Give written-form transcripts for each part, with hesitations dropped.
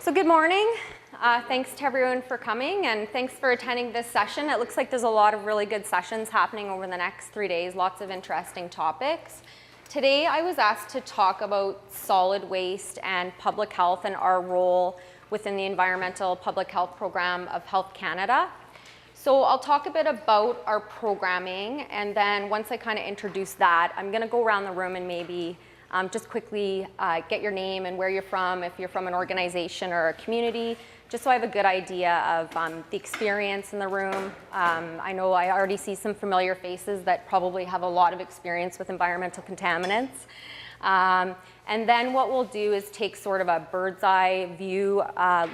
So good morning. Thanks to everyone for coming, and thanks for attending this session. It looks like there's a lot of really good sessions happening over the next 3 days, lots of interesting topics. Today I was asked to talk about solid waste and public health and our role within the environmental public health program of Health Canada. So I'll talk a bit about our programming, and then once I kind of introduce that, I'm going to go around the room and maybe just quickly get your name and where you're from, if you're from an organization or a community, just so I have a good idea of the experience in the room. I know I already see some familiar faces that probably have a lot of experience with environmental contaminants. And then what we'll do is take sort of a bird's eye view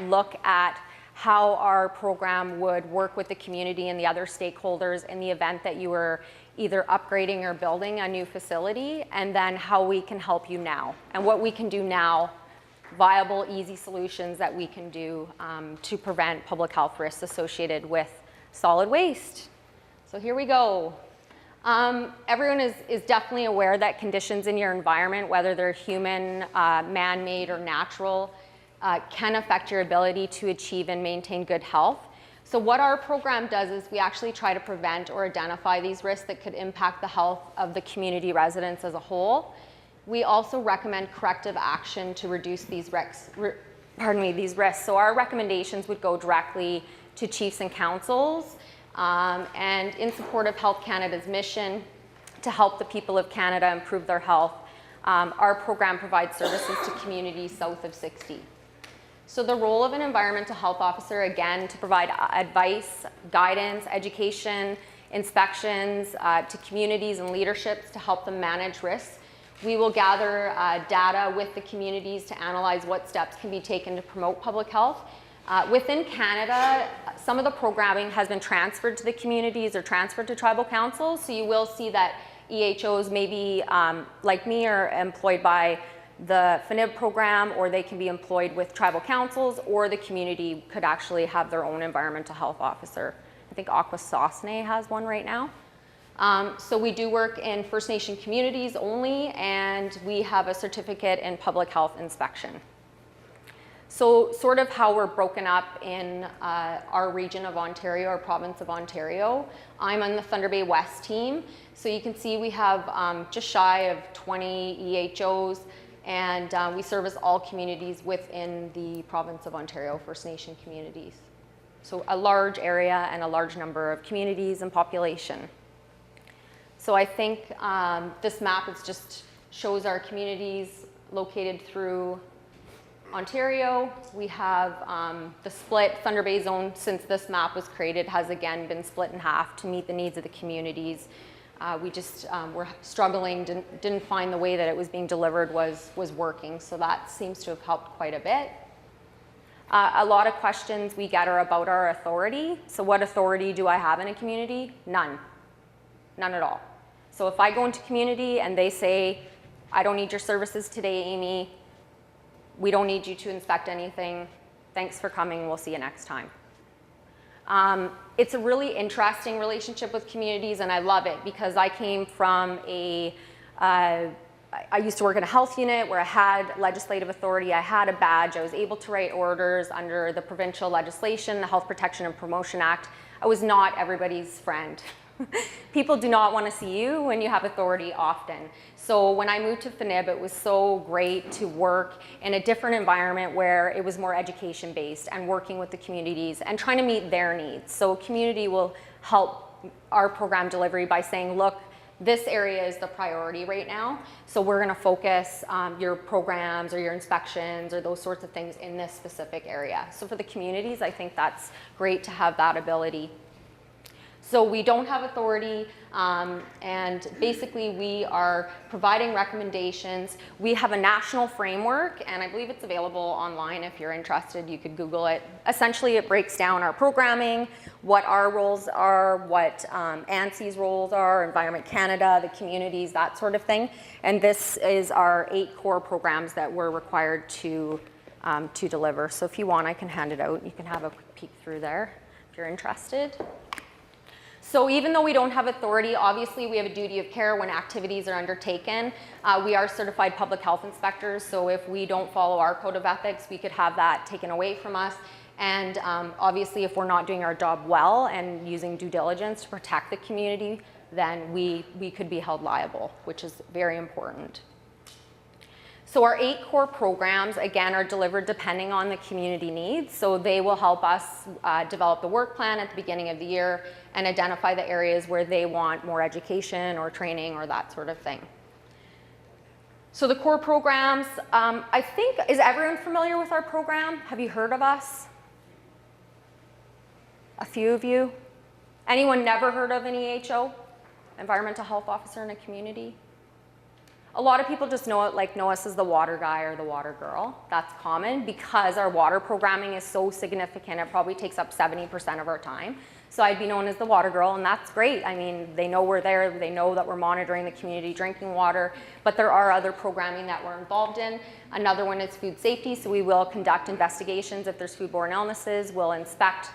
look at how our program would work with the community and the other stakeholders in the event that you were either upgrading or building a new facility, and then how we can help you now and what we can do now, viable, easy solutions that we can do to prevent public health risks associated with solid waste. So here we go. Everyone is definitely aware that conditions in your environment, whether they're human, man-made, or natural, can affect your ability to achieve and maintain good health. So what our program does is we actually try to prevent or identify these risks that could impact the health of the community residents as a whole. We also recommend corrective action to reduce these risks. So our recommendations would go directly to chiefs and councils, and in support of Health Canada's mission to help the people of Canada improve their health, our program provides services to communities south of 60. So the role of an environmental health officer, again, to provide advice, guidance, education, inspections to communities and leaderships to help them manage risks. We will gather data with the communities to analyze what steps can be taken to promote public health. Within Canada, some of the programming has been transferred to the communities or transferred to tribal councils. So you will see that EHOs maybe, like me, are employed by the FNIB program, or they can be employed with tribal councils, or the community could actually have their own environmental health officer. I think Akwesasne has one right now. So we do work in First Nation communities only, and we have a certificate in public health inspection. So sort of how we're broken up in our region of Ontario, our province of Ontario. I'm on the Thunder Bay West team. So you can see we have just shy of 20 EHOs, and we service all communities within the province of Ontario, First Nation communities. So a large area and a large number of communities and population. So I think this map just shows our communities located through Ontario. We have the split. Thunder Bay zone, since this map was created, has again been split in half to meet the needs of the communities. We just were struggling, didn't find the way that it was being delivered was working, so that seems to have helped quite a bit. A lot of questions we get are about our authority. So what authority do I have in a community? None. None at all. So if I go into community and they say, I don't need your services today, Amy, we don't need you to inspect anything, thanks for coming, we'll see you next time. It's a really interesting relationship with communities, and I love it because I came from I used to work in a health unit where I had legislative authority, I had a badge, I was able to write orders under the provincial legislation, the Health Protection and Promotion Act. I was not everybody's friend. People do not want to see you when you have authority often. So when I moved to FNIB, it was so great to work in a different environment where it was more education based and working with the communities and trying to meet their needs. So community will help our program delivery by saying, look, this area is the priority right now. So we're going to focus your programs or your inspections or those sorts of things in this specific area. So for the communities, I think that's great to have that ability. So we don't have authority, and basically we are providing recommendations. We have a national framework, and I believe it's available online if you're interested. You could Google it. Essentially, it breaks down our programming, what our roles are, what ANSI's roles are, Environment Canada, the communities, that sort of thing. And this is our 8 core programs that we're required to deliver. So if you want, I can hand it out. You can have a quick peek through there if you're interested. So even though we don't have authority, obviously we have a duty of care when activities are undertaken. We are certified public health inspectors, so if we don't follow our code of ethics, we could have that taken away from us. And obviously if we're not doing our job well and using due diligence to protect the community, then we could be held liable, which is very important. So our 8 core programs, again, are delivered depending on the community needs. So they will help us develop the work plan at the beginning of the year and identify the areas where they want more education or training or that sort of thing. So the core programs, I think, is everyone familiar with our program? Have you heard of us? A few of you? Anyone never heard of an EHO? Environmental Health Officer in a community? A lot of people just know us as the water guy or the water girl. That's common because our water programming is so significant. It probably takes up 70% of our time. So I'd be known as the water girl, and that's great. I mean, they know we're there. They know that we're monitoring the community drinking water, but there are other programming that we're involved in. Another one is food safety. So we will conduct investigations if there's foodborne illnesses. We'll inspect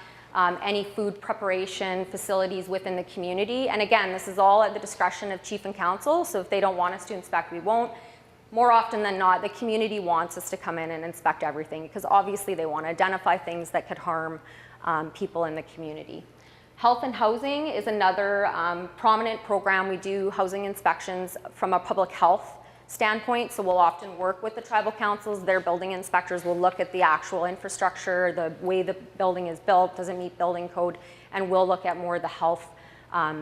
any food preparation facilities within the community. And again, this is all at the discretion of chief and council, so if they don't want us to inspect, we won't. More often than not, the community wants us to come in and inspect everything because obviously they want to identify things that could harm people in the community. Health and housing is another prominent program. We do housing inspections from a public health standpoint, so we'll often work with the tribal councils. Their building inspectors will look at the actual infrastructure, the way the building is built, does it meet building code, and we'll look at more of the health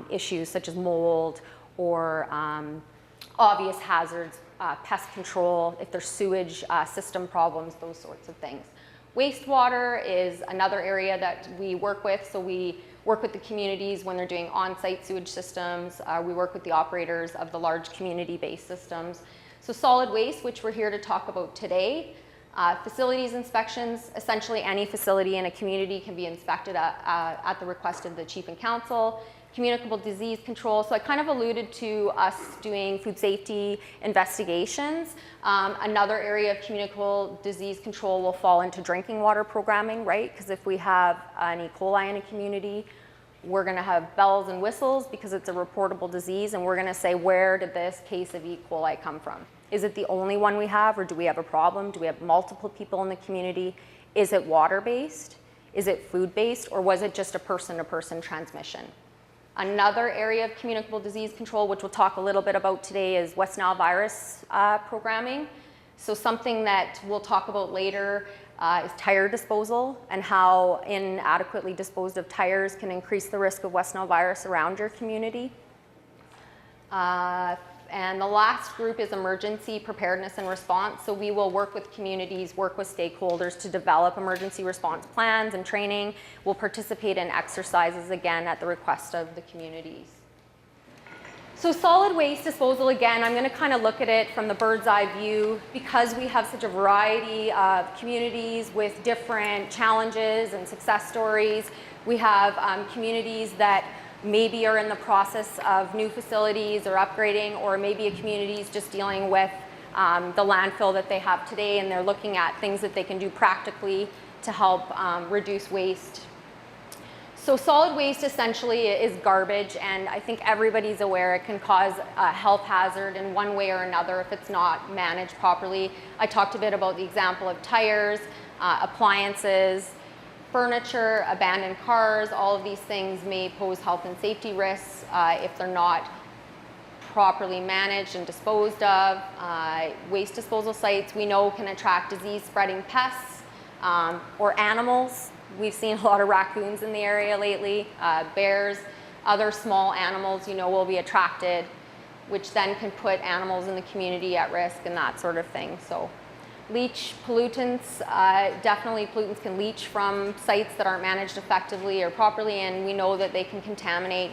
issues such as mold or obvious hazards, pest control, if there's sewage system problems, those sorts of things. Wastewater is another area that we work with, so we work with the communities when they're doing on-site sewage systems. We work with the operators of the large community-based systems. So solid waste, which we're here to talk about today. Facilities inspections, essentially any facility in a community can be inspected at the request of the chief and council. Communicable disease control, so I kind of alluded to us doing food safety investigations. Another area of communicable disease control will fall into drinking water programming, right? Because if we have an E. coli in a community, we're going to have bells and whistles because it's a reportable disease, and we're going to say, where did this case of E. coli come from? Is it the only one we have, or do we have a problem? Do we have multiple people in the community? Is it water-based? Is it food-based? Or was it just a person-to-person transmission? Another area of communicable disease control, which we'll talk a little bit about today, is West Nile virus programming. So something that we'll talk about later is tire disposal and how inadequately disposed of tires can increase the risk of West Nile virus around your community. And the last group is emergency preparedness and response. So we will work with communities, work with stakeholders to develop emergency response plans and training. We'll participate in exercises, again, at the request of the communities. So solid waste disposal, again, I'm going to kind of look at it from the bird's eye view because we have such a variety of communities with different challenges and success stories. We have communities that maybe are in the process of new facilities or upgrading, or maybe a community is just dealing with the landfill that they have today, and they're looking at things that they can do practically to help reduce waste. So solid waste essentially is garbage, and I think everybody's aware it can cause a health hazard in one way or another if it's not managed properly. I talked a bit about the example of tires, appliances, furniture, abandoned cars. All of these things may pose health and safety risks if they're not properly managed and disposed of. Waste disposal sites we know can attract disease-spreading pests or animals. We've seen a lot of raccoons in the area lately, bears, other small animals will be attracted, which then can put animals in the community at risk and that sort of thing. So leach pollutants, definitely pollutants can leach from sites that aren't managed effectively or properly, and we know that they can contaminate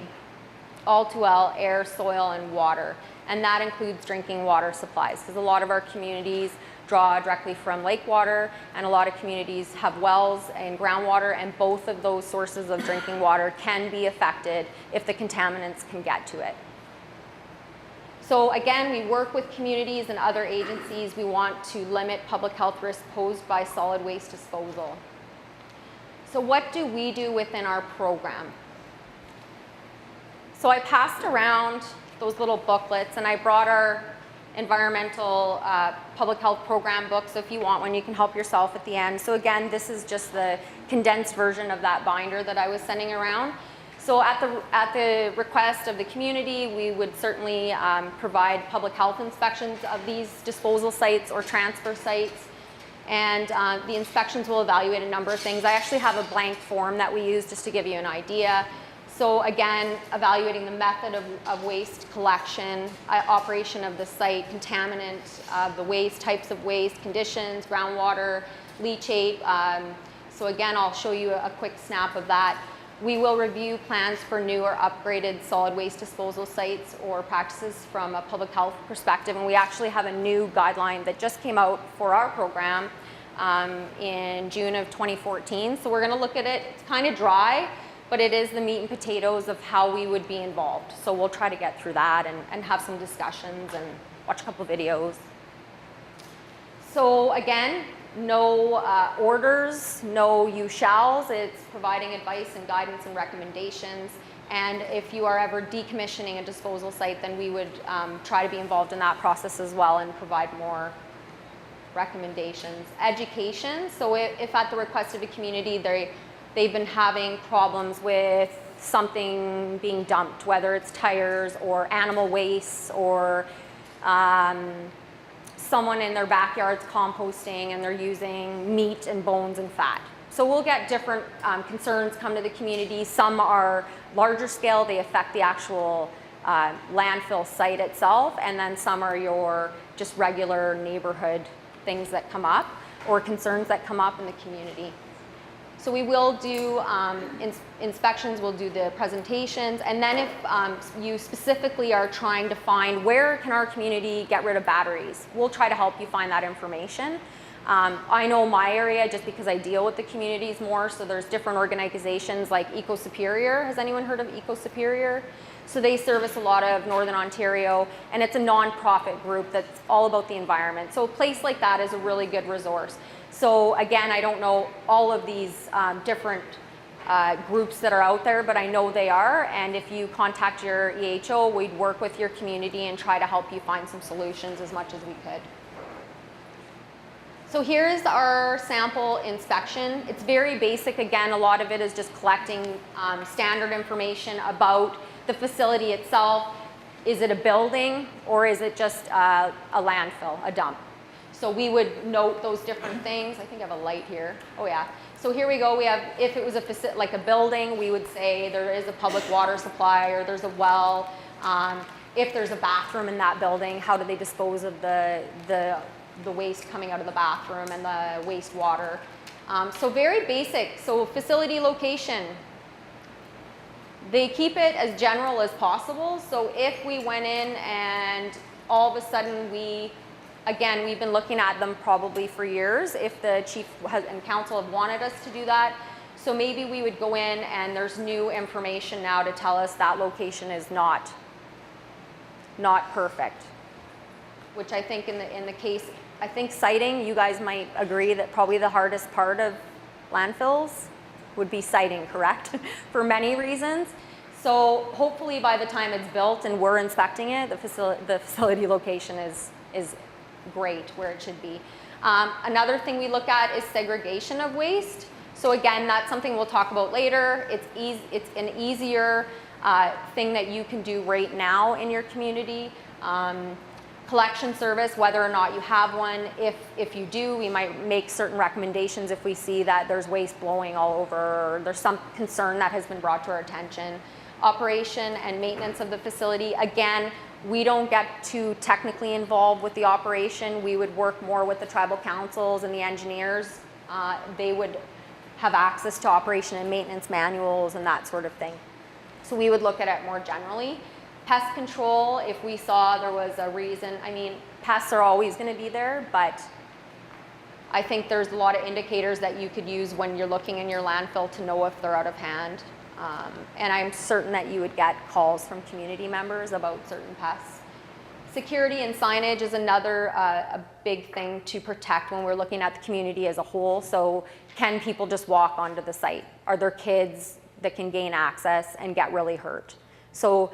all too well air, soil, and water. And that includes drinking water supplies, because a lot of our communities draw directly from lake water, and a lot of communities have wells and groundwater, and both of those sources of drinking water can be affected if the contaminants can get to it. So again, we work with communities and other agencies. We want to limit public health risks posed by solid waste disposal. So what do we do within our program? So I passed around those little booklets, and I brought our environmental public health program book, so if you want one, you can help yourself at the end. So again, this is just the condensed version of that binder that I was sending around. So at the request of the community, we would certainly provide public health inspections of these disposal sites or transfer sites. And the inspections will evaluate a number of things. I actually have a blank form that we use just to give you an idea. So again, evaluating the method of waste collection, operation of the site, contaminant of the waste, types of waste, conditions, groundwater, leachate. So again, I'll show you a quick snap of that. We will review plans for new or upgraded solid waste disposal sites or practices from a public health perspective. And we actually have a new guideline that just came out for our program in June of 2014. So we're going to look at it. It's kind of dry, but it is the meat and potatoes of how we would be involved. So we'll try to get through that and have some discussions and watch a couple videos. So again, no orders, no you shalls. It's providing advice and guidance and recommendations. And if you are ever decommissioning a disposal site, then we would try to be involved in that process as well and provide more recommendations. Education, so if at the request of the community, they've been having problems with something being dumped, whether it's tires or animal waste or someone in their backyard's composting and they're using meat and bones and fat. So we'll get different concerns come to the community. Some are larger scale, they affect the actual landfill site itself, and then some are your just regular neighborhood things that come up or concerns that come up in the community. So we will do inspections, we'll do the presentations, and then if you specifically are trying to find where can our community get rid of batteries, we'll try to help you find that information. I know my area just because I deal with the communities more, so there's different organizations like Eco Superior. Has anyone heard of Eco Superior? So they service a lot of Northern Ontario, and it's a non-profit group that's all about the environment. So a place like that is a really good resource. So again, I don't know all of these different groups that are out there, but I know they are. And if you contact your EHO, we'd work with your community and try to help you find some solutions as much as we could. So here's our sample inspection. It's very basic. Again, a lot of it is just collecting standard information about the facility itself. Is it a building or is it just a landfill, a dump? So we would note those different things. I think I have a light here. Oh yeah. So here we go. We have, if it was like a building, we would say there is a public water supply or there's a well. If there's a bathroom in that building, how do they dispose of the waste coming out of the bathroom and the wastewater? So very basic. So facility location. They keep it as general as possible. So if we went in and all of a sudden again, we've been looking at them probably for years if the chief and council have wanted us to do that. So maybe we would go in and there's new information now to tell us that location is not perfect. Which I think in the case, I think siting, you guys might agree that probably the hardest part of landfills would be siting, correct? For many reasons. So hopefully by the time it's built and we're inspecting it, the facility location is great where it should be. Another thing we look at is segregation of waste. So again, that's something we'll talk about later. It's an easier thing that you can do right now in your community. Collection service, whether or not you have one. If you do, we might make certain recommendations if we see that there's waste blowing all over or there's some concern that has been brought to our attention. Operation and maintenance of the facility. Again, we don't get too technically involved with the operation. We would work more with the tribal councils and the engineers. They would have access to operation and maintenance manuals and that sort of thing. So we would look at it more generally. Pest control, if we saw there was a reason, I mean, pests are always going to be there, but I think there's a lot of indicators that you could use when you're looking in your landfill to know if they're out of hand. And I'm certain that you would get calls from community members about certain pests. Security and signage is another a big thing to protect when we're looking at the community as a whole. So can people just walk onto the site? Are there kids that can gain access and get really hurt? So,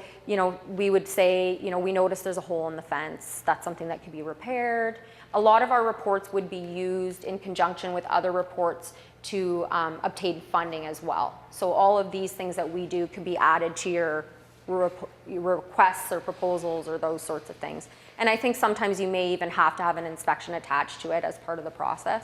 we would say, we notice there's a hole in the fence. That's something that could be repaired. A lot of our reports would be used in conjunction with other reports to obtain funding as well. So all of these things that we do could be added to your requests or proposals or those sorts of things. And I think sometimes you may even have to have an inspection attached to it as part of the process.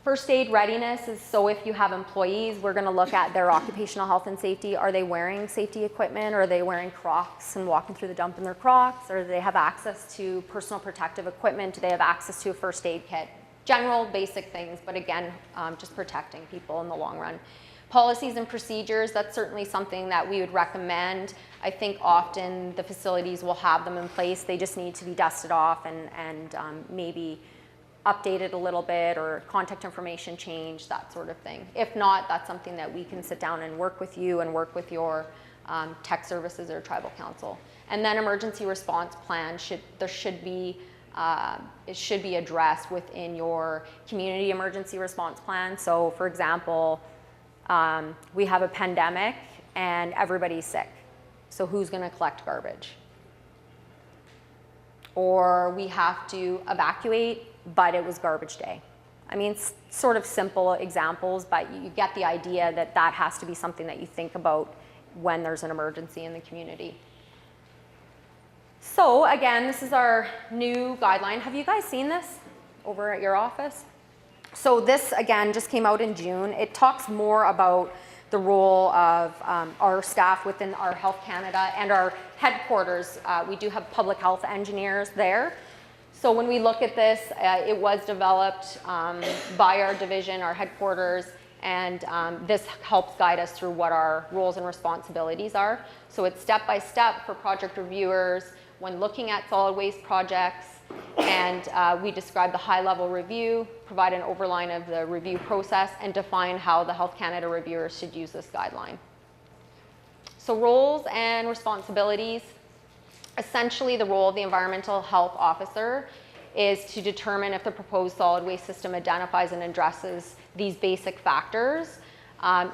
First aid readiness is so if you have employees, we're going to look at their occupational health and safety. Are they wearing safety equipment? Or are they wearing Crocs and walking through the dump in their Crocs? Or do they have access to personal protective equipment? Do they have access to a first aid kit? General basic things, but again, just protecting people in the long run. Policies and procedures, that's certainly something that we would recommend. I think often the facilities will have them in place. They just need to be dusted off and maybe updated a little bit or contact information changed, that sort of thing. If not, that's something that we can sit down and work with you and work with your tech services or tribal council. And then emergency response plan it should be addressed within your community emergency response plan. So for example, we have a pandemic and everybody's sick. So who's going to collect garbage? Or we have to evacuate, but it was garbage day. I mean, it's sort of simple examples, but you get the idea that that has to be something that you think about when there's an emergency in the community. So again, this is our new guideline. Have you guys seen this over at your office? So this, again, just came out in June. It talks more about the role of our staff within our Health Canada and our headquarters. We do have public health engineers there. So when we look at this, it was developed by our division, our headquarters, and this helps guide us through what our roles and responsibilities are. So it's step by step for project reviewers when looking at solid waste projects, and we describe the high-level review, provide an overline of the review process, and define how the Health Canada reviewers should use this guideline. So roles and responsibilities. Essentially, the role of the environmental health officer is to determine if the proposed solid waste system identifies and addresses these basic factors,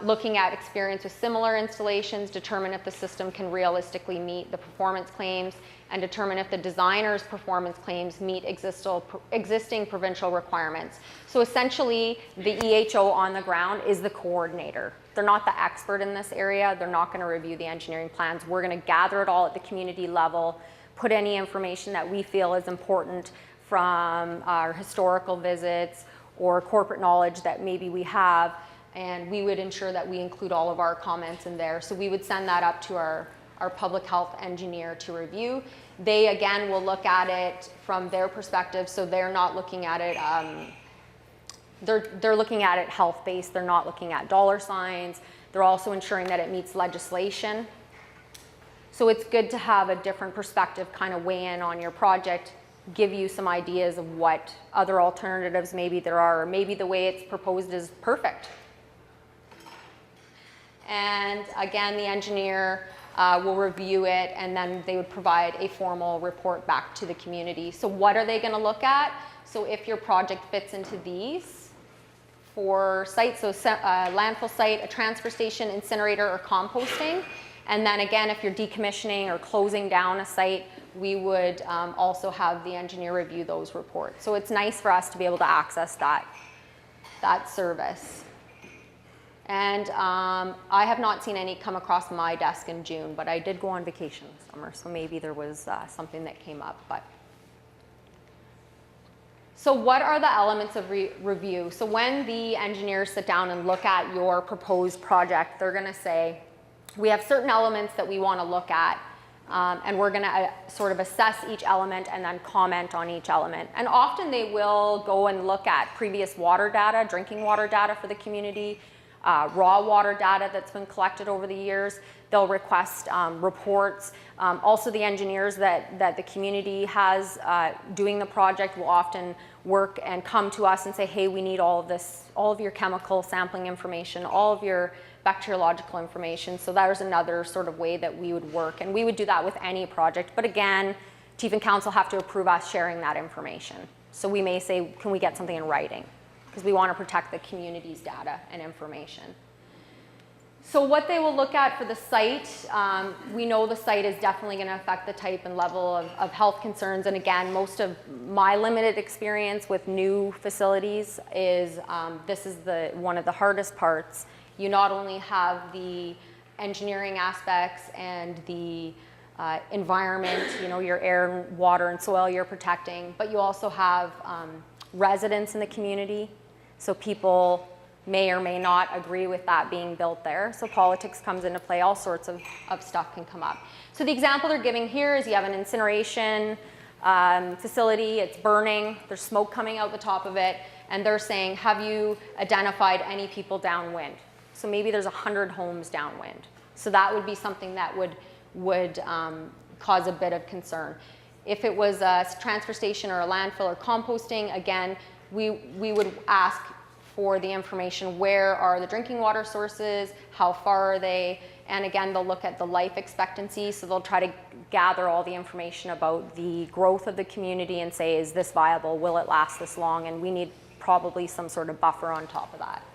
looking at experience with similar installations, determine if the system can realistically meet the performance claims, and determine if the designer's performance claims meet existing provincial requirements. So essentially, the EHO on the ground is the coordinator. They're not the expert in this area. They're not going to review the engineering plans. We're going to gather it all at the community level, put any information that we feel is important from our historical visits or corporate knowledge that maybe we have, and we would ensure that we include all of our comments in there. So we would send that up to our public health engineer to review. They, again, will look at it from their perspective, so they're not looking at it, they're looking at it health-based, they're not looking at dollar signs. They're also ensuring that it meets legislation. So it's good to have a different perspective kind of weigh in on your project, give you some ideas of what other alternatives maybe there are, or maybe the way it's proposed is perfect. And again, the engineer will review it, and then they would provide a formal report back to the community. So what are they going to look at? So if your project fits into these 4 sites, so landfill site, a transfer station, incinerator, or composting. And then again, if you're decommissioning or closing down a site, we would also have the engineer review those reports. So it's nice for us to be able to access that service. And I have not seen any come across my desk in June, but I did go on vacation this summer, so maybe there was something that came up. So what are the elements of review? So when the engineers sit down and look at your proposed project, they're going to say, we have certain elements that we want to look at, and we're going to sort of assess each element and then comment on each element. And often they will go and look at previous water data, drinking water data for the community, raw water data that's been collected over the years. They'll request reports. Also, the engineers that the community has doing the project will often work and come to us and say, hey, we need all of this, all of your chemical sampling information, all of your bacteriological information. So there's another sort of way that we would work. And we would do that with any project. But again, Chief and Council have to approve us sharing that information. So we may say, can we get something in writing? Because we want to protect the community's data and information. So what they will look at for the site, we know the site is definitely going to affect the type and level of health concerns. And again, most of my limited experience with new facilities is this is one of the hardest parts. You not only have the engineering aspects and the environment, your air, water, and soil you're protecting, but you also have residents in the community. So people may or may not agree with that being built there. So politics comes into play, all sorts of stuff can come up. So the example they're giving here is you have an incineration facility, it's burning, there's smoke coming out the top of it, and they're saying, have you identified any people downwind? So maybe there's 100 homes downwind. So that would be something that would cause a bit of concern. If it was a transfer station or a landfill or composting, again, we would ask for the information, where are the drinking water sources, how far are they, and again, they'll look at the life expectancy, so they'll try to gather all the information about the growth of the community and say, is this viable, will it last this long, and we need probably some sort of buffer on top of that.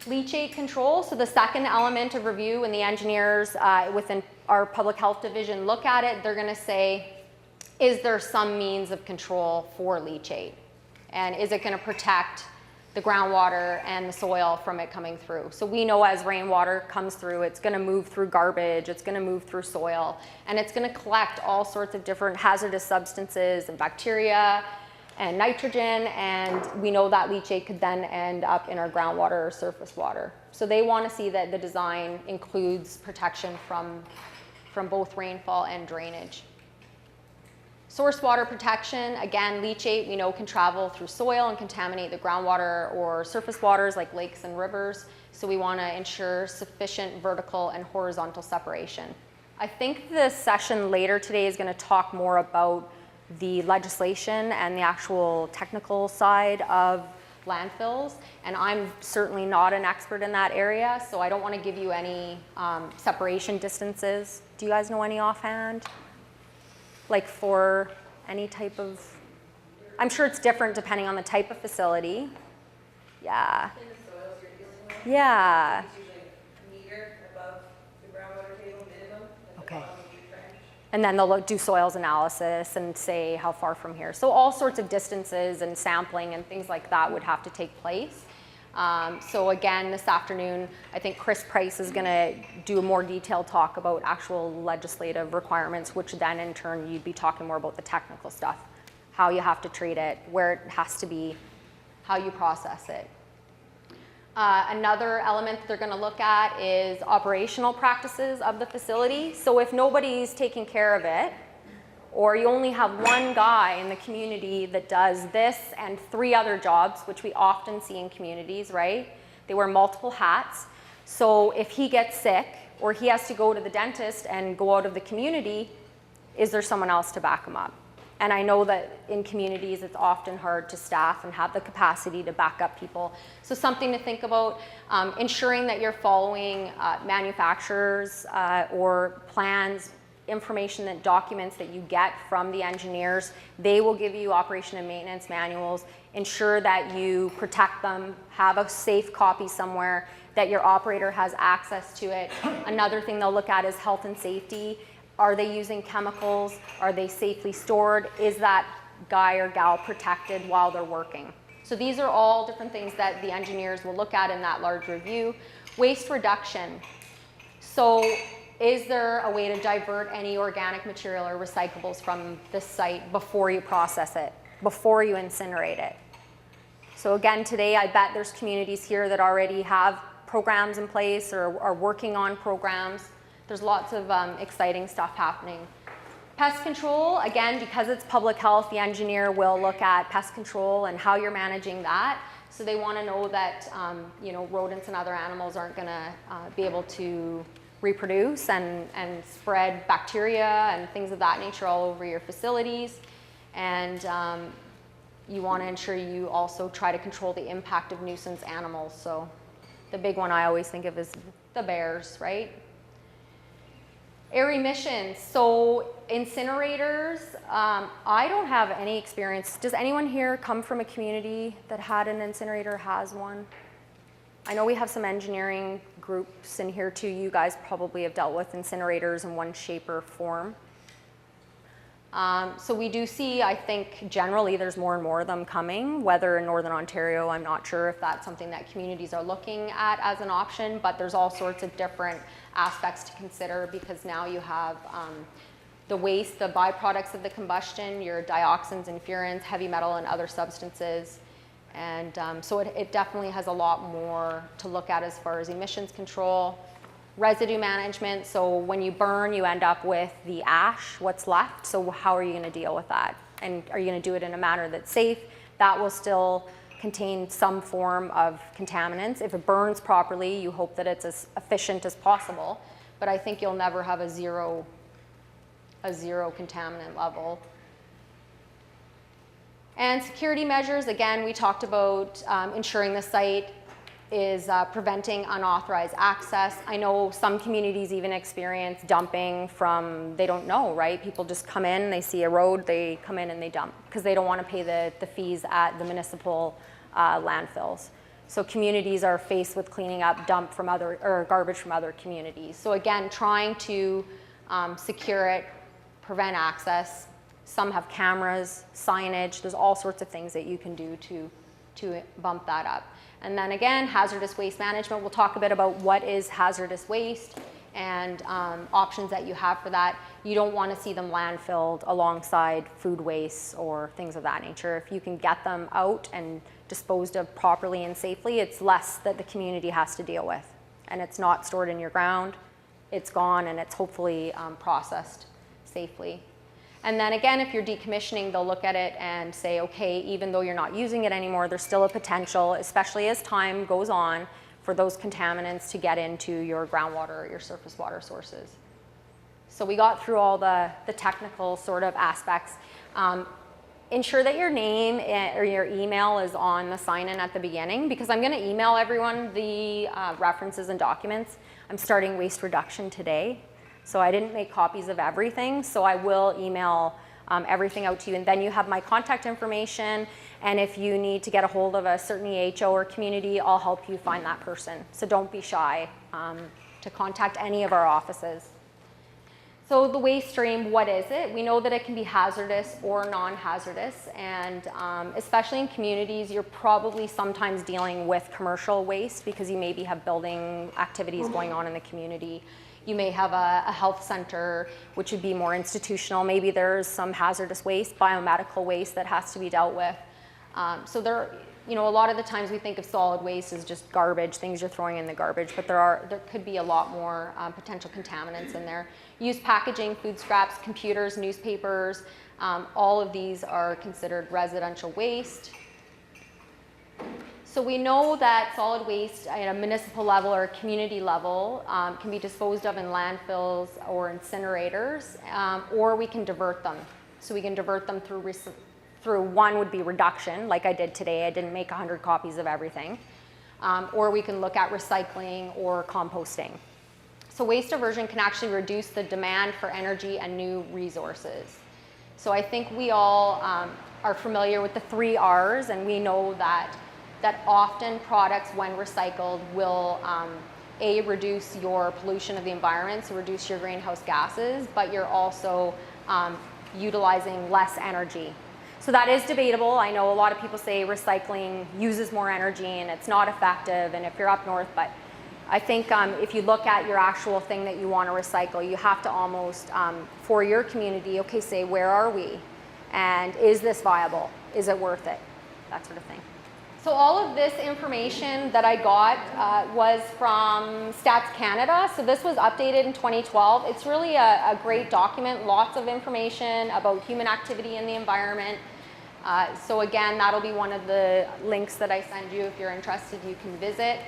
Leachate control, so the second element of review, when the engineers within our public health division look at it, they're going to say, is there some means of control for leachate? And is it going to protect the groundwater and the soil from it coming through? So we know as rainwater comes through, it's going to move through garbage, it's going to move through soil, and it's going to collect all sorts of different hazardous substances and bacteria and nitrogen, and we know that leachate could then end up in our groundwater or surface water. So they want to see that the design includes protection from both rainfall and drainage. Source water protection, again, leachate we know can travel through soil and contaminate the groundwater or surface waters like lakes and rivers. So we want to ensure sufficient vertical and horizontal separation. I think the session later today is going to talk more about the legislation and the actual technical side of landfills, and I'm certainly not an expert in that area, so I don't want to give you any separation distances. Do you guys know any offhand? Like for any type of, I'm sure it's different depending on the type of facility. Yeah. In the soils you're dealing with? Yeah. It's usually a meter above the groundwater table minimum. Okay. And then they'll do soils analysis and say how far from here. So all sorts of distances and sampling and things like that would have to take place. So again, this afternoon, I think Chris Price is going to do a more detailed talk about actual legislative requirements, which then in turn you'd be talking more about the technical stuff, how you have to treat it, where it has to be, how you process it. Another element that they're going to look at is operational practices of the facility. So if nobody's taking care of it, or you only have one guy in the community that does this and 3 other jobs, which we often see in communities, right? They wear multiple hats. So if he gets sick or he has to go to the dentist and go out of the community, is there someone else to back him up? And I know that in communities it's often hard to staff and have the capacity to back up people. So something to think about, ensuring that you're following manufacturers or plans, information that documents that you get from the engineers. They will give you operation and maintenance manuals. Ensure that you protect them, have a safe copy somewhere, that your operator has access to it. Another thing they'll look at is health and safety. Are they using chemicals? Are they safely stored? Is that guy or gal protected while they're working? So these are all different things that the engineers will look at in that large review. Waste reduction. So is there a way to divert any organic material or recyclables from the site before you process it, before you incinerate it? So again, today I bet there's communities here that already have programs in place or are working on programs. There's lots of exciting stuff happening. Pest control, again, because it's public health, the engineer will look at pest control and how you're managing that. So they want to know that rodents and other animals aren't going to be able to reproduce and spread bacteria and things of that nature all over your facilities. And you want to ensure you also try to control the impact of nuisance animals. So the big one I always think of is the bears, right? Air emissions. So incinerators, I don't have any experience. Does anyone here come from a community that had an incinerator, has one? I know we have some engineering groups in here too. You guys probably have dealt with incinerators in one shape or form. So we do see, I think, generally there's more and more of them coming. Whether in Northern Ontario, I'm not sure if that's something that communities are looking at as an option, but there's all sorts of different aspects to consider because now you have the waste, the byproducts of the combustion, your dioxins and furans, heavy metal and other substances. And so it definitely has a lot more to look at as far as emissions control. Residue management, so when you burn, you end up with the ash, what's left. So how are you going to deal with that? And are you going to do it in a manner that's safe? That will still contain some form of contaminants. If it burns properly, you hope that it's as efficient as possible. But I think you'll never have a zero contaminant level. And security measures, again, we talked about ensuring the site is preventing unauthorized access. I know some communities even experience dumping from, they don't know, right? People just come in, they see a road, they come in and they dump because they don't want to pay the fees at the municipal landfills. So communities are faced with cleaning up dump from garbage from other communities. So again, trying to secure it, prevent access. Some have cameras, signage, there's all sorts of things that you can do to bump that up. And then again, hazardous waste management. We'll talk a bit about what is hazardous waste and options that you have for that. You don't want to see them landfilled alongside food waste or things of that nature. If you can get them out and disposed of properly and safely, it's less that the community has to deal with. And it's not stored in your ground, it's gone, and it's hopefully processed safely. And then again, if you're decommissioning, they'll look at it and say, okay, even though you're not using it anymore, there's still a potential, especially as time goes on, for those contaminants to get into your groundwater or your surface water sources. So we got through all the technical sort of aspects. Ensure that your name or your email is on the sign-in at the beginning, because I'm going to email everyone the references and documents. I'm starting waste reduction today. So I didn't make copies of everything, so I will email everything out to you, and then you have my contact information, and if you need to get a hold of a certain EHO or community, I'll help you find that person. So don't be shy to contact any of our offices. So the waste stream, what is it? We know that it can be hazardous or non-hazardous, and especially in communities, you're probably sometimes dealing with commercial waste because you maybe have building activities going on in the community. You may have a health center, which would be more institutional. Maybe there's some hazardous waste, biomedical waste that has to be dealt with. So there, a lot of the times we think of solid waste as just garbage, things you're throwing in the garbage, but there could be a lot more potential contaminants in there. Used packaging, food scraps, computers, newspapers, all of these are considered residential waste. So we know that solid waste at a municipal level or a community level can be disposed of in landfills or incinerators, or we can divert them. So we can divert them through one would be reduction, like I did today. I didn't make 100 copies of everything. Or we can look at recycling or composting. So waste diversion can actually reduce the demand for energy and new resources. So I think we all are familiar with the 3 R's, and we know that often products, when recycled, will A, reduce your pollution of the environment, so reduce your greenhouse gases, but you're also utilizing less energy. So that is debatable. I know a lot of people say recycling uses more energy and it's not effective, and if you're up north, but I think if you look at your actual thing that you want to recycle, you have to almost, for your community, okay, say, where are we? And is this viable? Is it worth it? That sort of thing. So all of this information that I got was from Stats Canada. So this was updated in 2012. It's really a great document, lots of information about human activity in the environment. So again, that'll be one of the links that I send you. If you're interested, you can visit.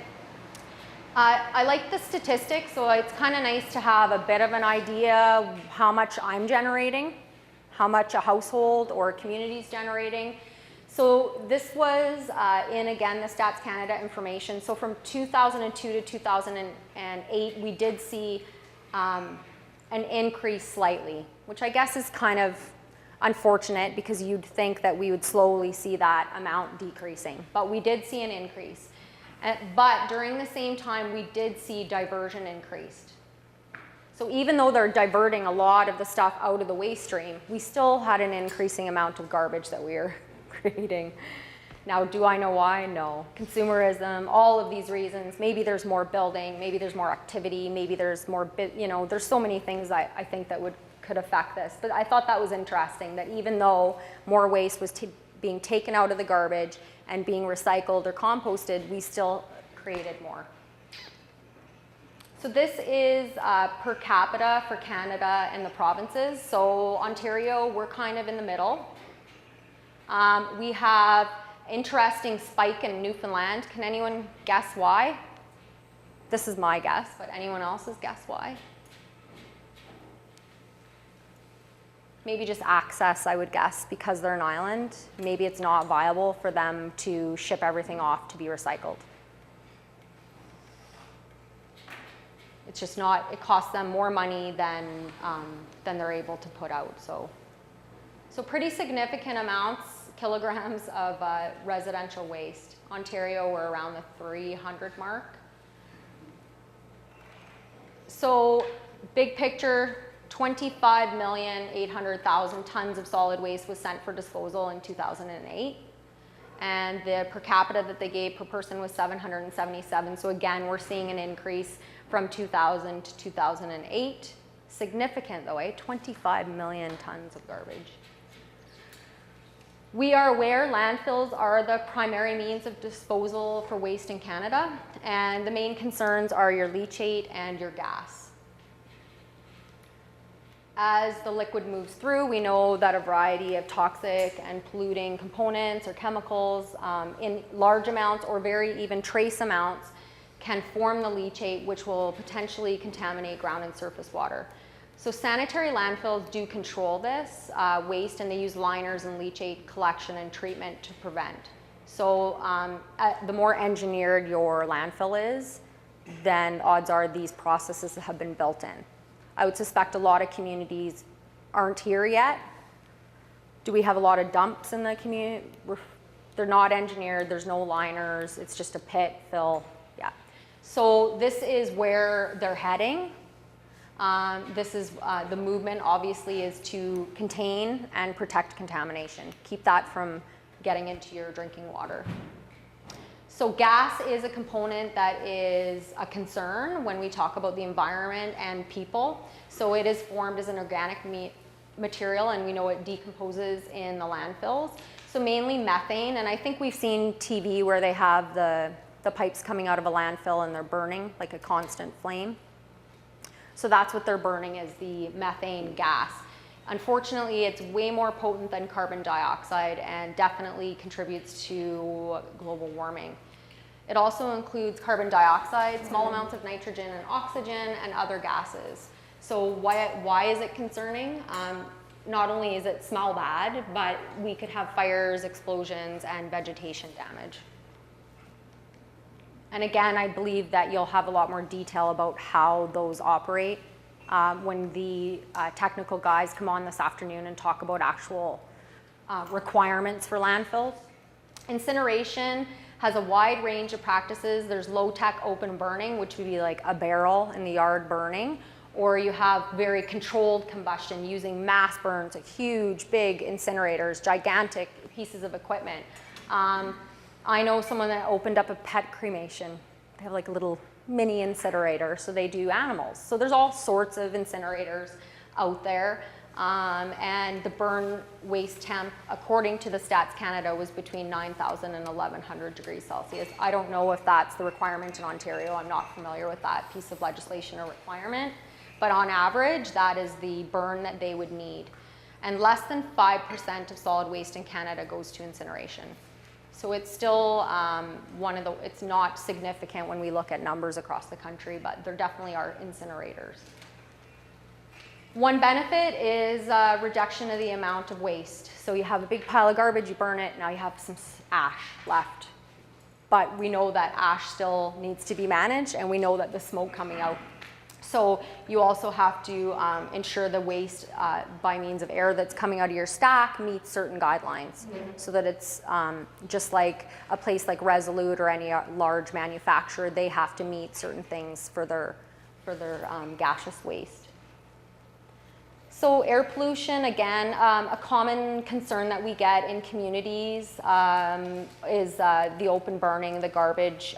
I like the statistics, so it's kind of nice to have a bit of an idea how much I'm generating, how much a household or a community is generating. So this was in, again, the Stats Canada information. So from 2002 to 2008, we did see an increase slightly, which I guess is kind of unfortunate because you'd think that we would slowly see that amount decreasing. But we did see an increase. But during the same time, we did see diversion increased. So even though they're diverting a lot of the stuff out of the waste stream, we still had an increasing amount of garbage that we were creating. Now, do I know why? No. Consumerism, all of these reasons. Maybe there's more building, maybe there's more activity, maybe there's more, there's so many things I think that could affect this. But I thought that was interesting, that even though more waste was being taken out of the garbage and being recycled or composted, we still created more. So this is per capita for Canada and the provinces. So Ontario, we're kind of in the middle. We have interesting spike in Newfoundland. Can anyone guess why? This is my guess, but anyone else's guess why? Maybe just access, I would guess, because they're an island. Maybe it's not viable for them to ship everything off to be recycled. It's just not, it costs them more money than they're able to put out. So pretty significant amounts, kilograms of residential waste. Ontario, we're around the 300 mark. So big picture, 25,800,000 tons of solid waste was sent for disposal in 2008. And the per capita that they gave per person was 777. So again, we're seeing an increase from 2000 to 2008. Significant though, 25 million tons of garbage. We are aware landfills are the primary means of disposal for waste in Canada, and the main concerns are your leachate and your gas. As the liquid moves through, we know that a variety of toxic and polluting components or chemicals in large amounts or very even trace amounts can form the leachate, which will potentially contaminate ground and surface water. So sanitary landfills do control this waste, and they use liners and leachate collection and treatment to prevent. So the more engineered your landfill is, then odds are these processes have been built in. I would suspect a lot of communities aren't here yet. Do we have a lot of dumps in the community? They're not engineered, there's no liners, it's just a pit, fill, yeah. So this is where they're heading. This is the movement, obviously, is to contain and protect contamination. Keep that from getting into your drinking water. So gas is a component that is a concern when we talk about the environment and people. So it is formed as an organic material, and we know it decomposes in the landfills. So mainly methane, and I think we've seen TV where they have the pipes coming out of a landfill and they're burning like a constant flame. So that's what they're burning, is the methane gas. Unfortunately, it's way more potent than carbon dioxide and definitely contributes to global warming. It also includes carbon dioxide, small amounts of nitrogen and oxygen, and other gases. So why is it concerning? Not only is it smell bad, but we could have fires, explosions, and vegetation damage. And again, I believe that you'll have a lot more detail about how those operate when the technical guys come on this afternoon and talk about actual requirements for landfills. Incineration has a wide range of practices. There's low-tech open burning, which would be like a barrel in the yard burning, or you have very controlled combustion using mass burns, like huge, big incinerators, gigantic pieces of equipment. I know someone that opened up a pet cremation. They have like a little mini incinerator, so they do animals. So there's all sorts of incinerators out there. And the burn waste temp, according to the Stats Canada, was between 9,000 and 1,100 degrees Celsius. I don't know if that's the requirement in Ontario. I'm not familiar with that piece of legislation or requirement. But on average, that is the burn that they would need. And less than 5% of solid waste in Canada goes to incineration. So it's still it's not significant when we look at numbers across the country, but there definitely are incinerators. One benefit is reduction of the amount of waste. So you have a big pile of garbage, you burn it, now you have some ash left. But we know that ash still needs to be managed, and we know that the smoke coming out. So you also have to ensure the waste by means of air that's coming out of your stack meets certain guidelines, so that it's just like a place like Resolute or any large manufacturer, they have to meet certain things for their gaseous waste. So air pollution, again, a common concern that we get in communities is the open burning, the garbage.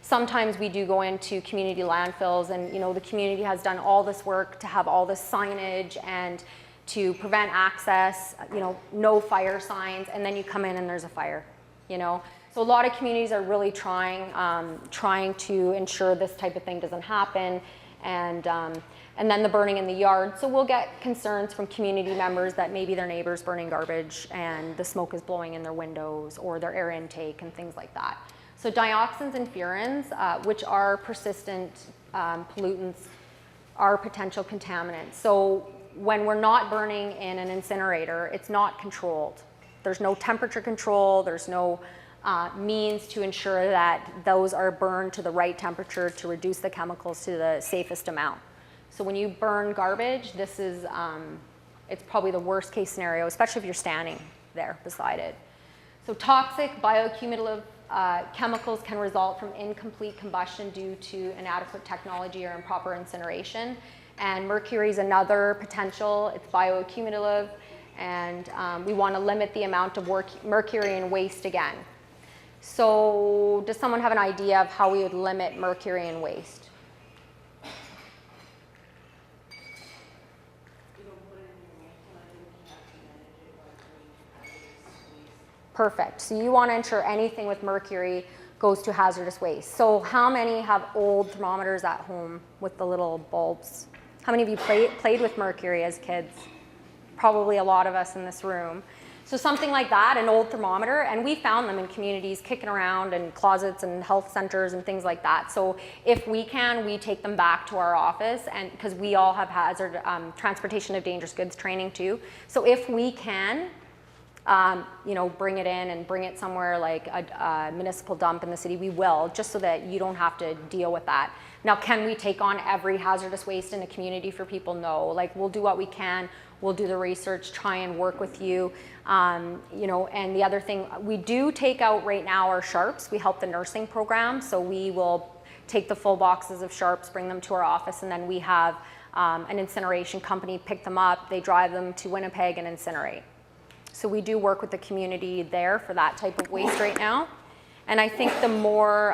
Sometimes we do go into community landfills, and the community has done all this work to have all this signage and to prevent access, no fire signs, and then you come in and there's a fire, So a lot of communities are really trying to ensure this type of thing doesn't happen, and then the burning in the yard. So we'll get concerns from community members that maybe their neighbor's burning garbage and the smoke is blowing in their windows or their air intake and things like that. So dioxins and furans, which are persistent pollutants, are potential contaminants. So when we're not burning in an incinerator, it's not controlled. There's no temperature control, there's no means to ensure that those are burned to the right temperature to reduce the chemicals to the safest amount. So when you burn garbage, this is, it's probably the worst case scenario, especially if you're standing there beside it. So toxic bioaccumulative chemicals can result from incomplete combustion due to inadequate technology or improper incineration. And mercury is another potential. It's bioaccumulative, and we want to limit the amount of mercury in waste again. So does someone have an idea of how we would limit mercury in waste? Perfect. So you want to ensure anything with mercury goes to hazardous waste. So how many have old thermometers at home with the little bulbs? How many of you played with mercury as kids? Probably a lot of us in this room. So something like that, an old thermometer, and we found them in communities kicking around in closets and health centers and things like that. So if we can, we take them back to our office, and because we all have transportation of dangerous goods training too. So if we can, bring it in and bring it somewhere like a municipal dump in the city, we will, just so that you don't have to deal with that. Now, can we take on every hazardous waste in a community for people? No. Like, we'll do what we can. We'll do the research, try and work with you. And the other thing, we do take out right now our sharps. We help the nursing program, so we will take the full boxes of sharps, bring them to our office, and then we have an incineration company pick them up. They drive them to Winnipeg and incinerate. So we do work with the community there for that type of waste right now. And I think the more,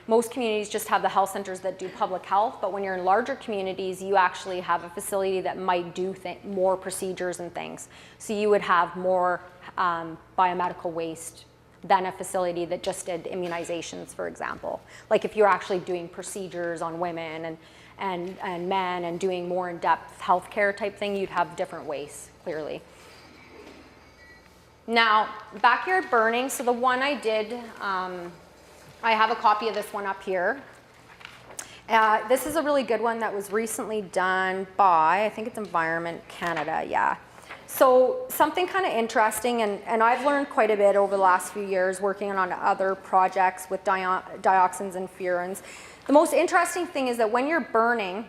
most communities just have the health centers that do public health, but when you're in larger communities, you actually have a facility that might do more procedures and things. So you would have more biomedical waste than a facility that just did immunizations, for example. Like if you're actually doing procedures on women and men and doing more in-depth healthcare type thing, you'd have different waste, clearly. Now, backyard burning, so the one I did, I have a copy of this one up here. This is a really good one that was recently done by, I think it's Environment Canada, yeah. So something kind of interesting, and I've learned quite a bit over the last few years working on other projects with dioxins and furans. The most interesting thing is that when you're burning,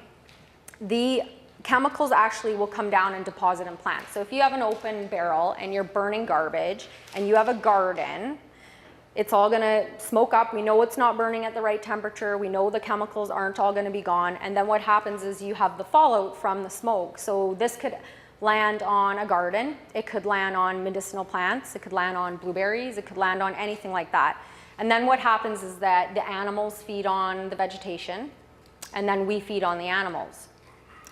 the chemicals actually will come down and deposit in plants. So if you have an open barrel and you're burning garbage and you have a garden, it's all going to smoke up. We know it's not burning at the right temperature. We know the chemicals aren't all going to be gone. And then what happens is you have the fallout from the smoke. So this could land on a garden. It could land on medicinal plants. It could land on blueberries. It could land on anything like that. And then what happens is that the animals feed on the vegetation, and then we feed on the animals.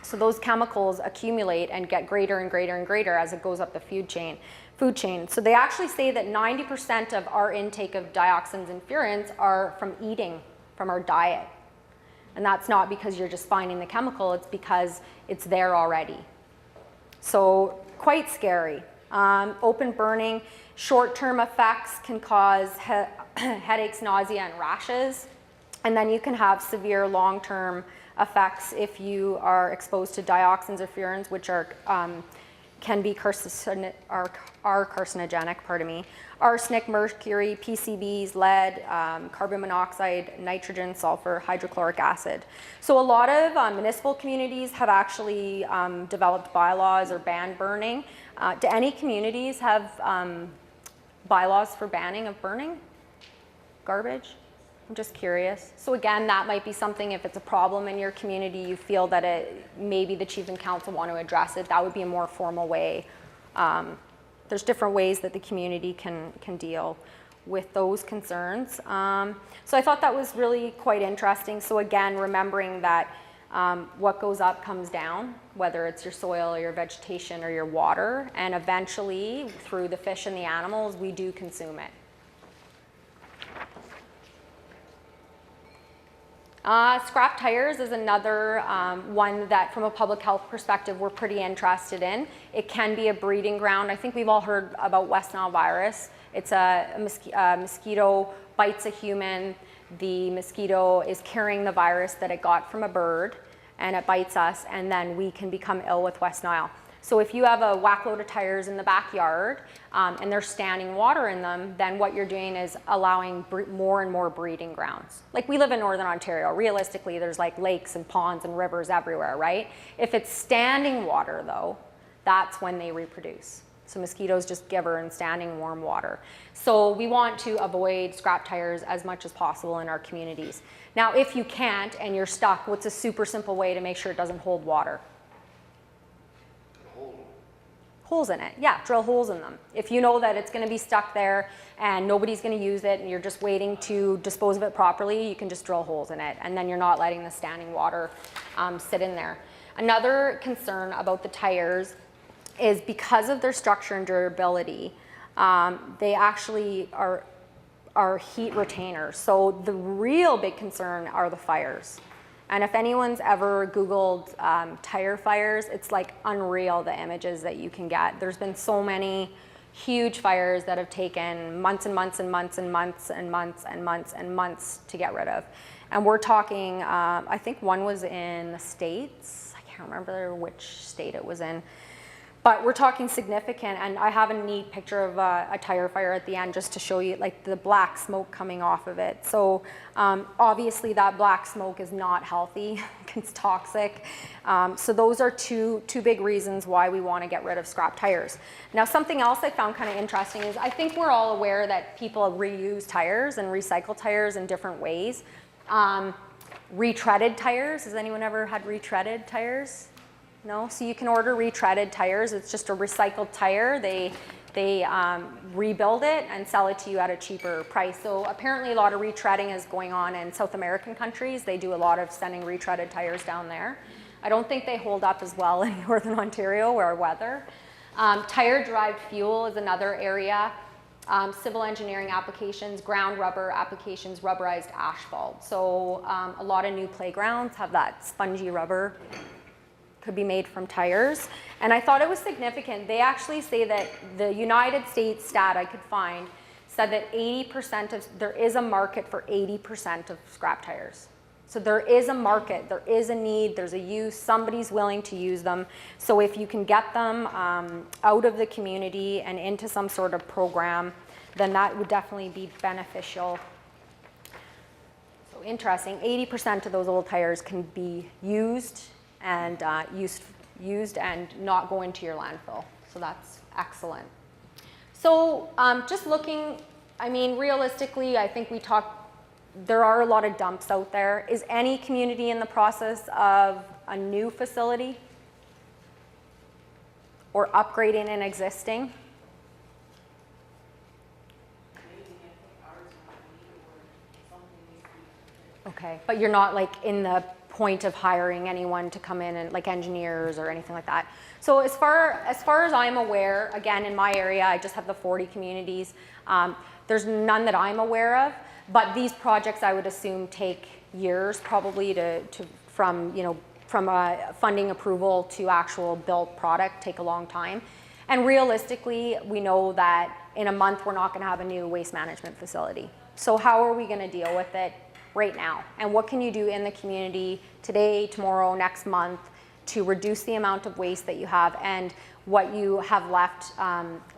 So those chemicals accumulate and get greater and greater and greater as it goes up the food chain. So they actually say that 90% of our intake of dioxins and furans are from eating, from our diet. And that's not because you're just finding the chemical, it's because it's there already. So quite scary. Open burning, short-term effects can cause headaches, nausea, and rashes. And then you can have severe long-term effects if you are exposed to dioxins or furans, which are can be are carcinogenic, pardon me. Arsenic, mercury, PCBs, lead, carbon monoxide, nitrogen, sulfur, hydrochloric acid. So a lot of municipal communities have actually developed bylaws or banned burning. Do any communities have bylaws for banning of burning garbage? I'm just curious. So again, that might be something, if it's a problem in your community, you feel that maybe the chief and council want to address it, that would be a more formal way. There's different ways that the community can deal with those concerns. So I thought that was really quite interesting. So again, remembering that what goes up comes down, whether it's your soil or your vegetation or your water, and eventually through the fish and the animals, we do consume it. Scrap tires is another one that from a public health perspective we're pretty interested in. It can be a breeding ground. I think we've all heard about West Nile virus. It's a mosquito bites a human. The mosquito is carrying the virus that it got from a bird, and it bites us, and then we can become ill with West Nile. So if you have a whack load of tires in the backyard and there's standing water in them, then what you're doing is allowing more and more breeding grounds. Like we live in Northern Ontario. Realistically, there's like lakes and ponds and rivers everywhere, right? If it's standing water though, that's when they reproduce. So mosquitoes just give her in standing warm water. So we want to avoid scrap tires as much as possible in our communities. Now, if you can't and you're stuck, what's a super simple way to make sure it doesn't hold water? Holes in it, yeah, drill holes in them. If you know that it's going to be stuck there and nobody's going to use it and you're just waiting to dispose of it properly, you can just drill holes in it, and then you're not letting the standing water sit in there. Another concern about the tires is because of their structure and durability, they actually are heat retainers. So the real big concern are the fires. And if anyone's ever Googled tire fires, it's like unreal the images that you can get. There's been so many huge fires that have taken months and months and months and months and months and months and months to get rid of. And we're talking, I think one was in the States. I can't remember which state it was in. But we're talking significant, and I have a neat picture of a tire fire at the end just to show you like the black smoke coming off of it. So obviously that black smoke is not healthy, it's toxic. So those are two big reasons why we want to get rid of scrap tires. Now something else I found kind of interesting is I think we're all aware that people reuse tires and recycle tires in different ways. Retreaded tires, has anyone ever had retreaded tires? No? So you can order retreaded tires. It's just a recycled tire. They rebuild it and sell it to you at a cheaper price. So apparently a lot of retreading is going on in South American countries. They do a lot of sending retreaded tires down there. I don't think they hold up as well in Northern Ontario or weather. Tire-derived fuel is another area. Civil engineering applications, ground rubber applications, rubberized asphalt. So a lot of new playgrounds have that spongy rubber. Could be made from tires. And I thought it was significant. They actually say that the United States stat I could find said that 80% of, there is a market for 80% of scrap tires. So there is a market, there is a need, there's a use, somebody's willing to use them. So if you can get them out of the community and into some sort of program, then that would definitely be beneficial. So interesting, 80% of those old tires can be used and used and not go into your landfill. So that's excellent. So just looking, I mean, realistically, I think there are a lot of dumps out there. Is any community in the process of a new facility or upgrading an existing? Okay, but you're not like in the point of hiring anyone to come in and like engineers or anything like that. So as far as I'm aware, again, in my area, I just have the 40 communities. There's none that I'm aware of, but these projects I would assume take years probably from a funding approval to actual built product take a long time. And realistically, we know that in a month we're not going to have a new waste management facility. So how are we going to deal with it right now? And what can you do in the community today, tomorrow, next month to reduce the amount of waste that you have and what you have left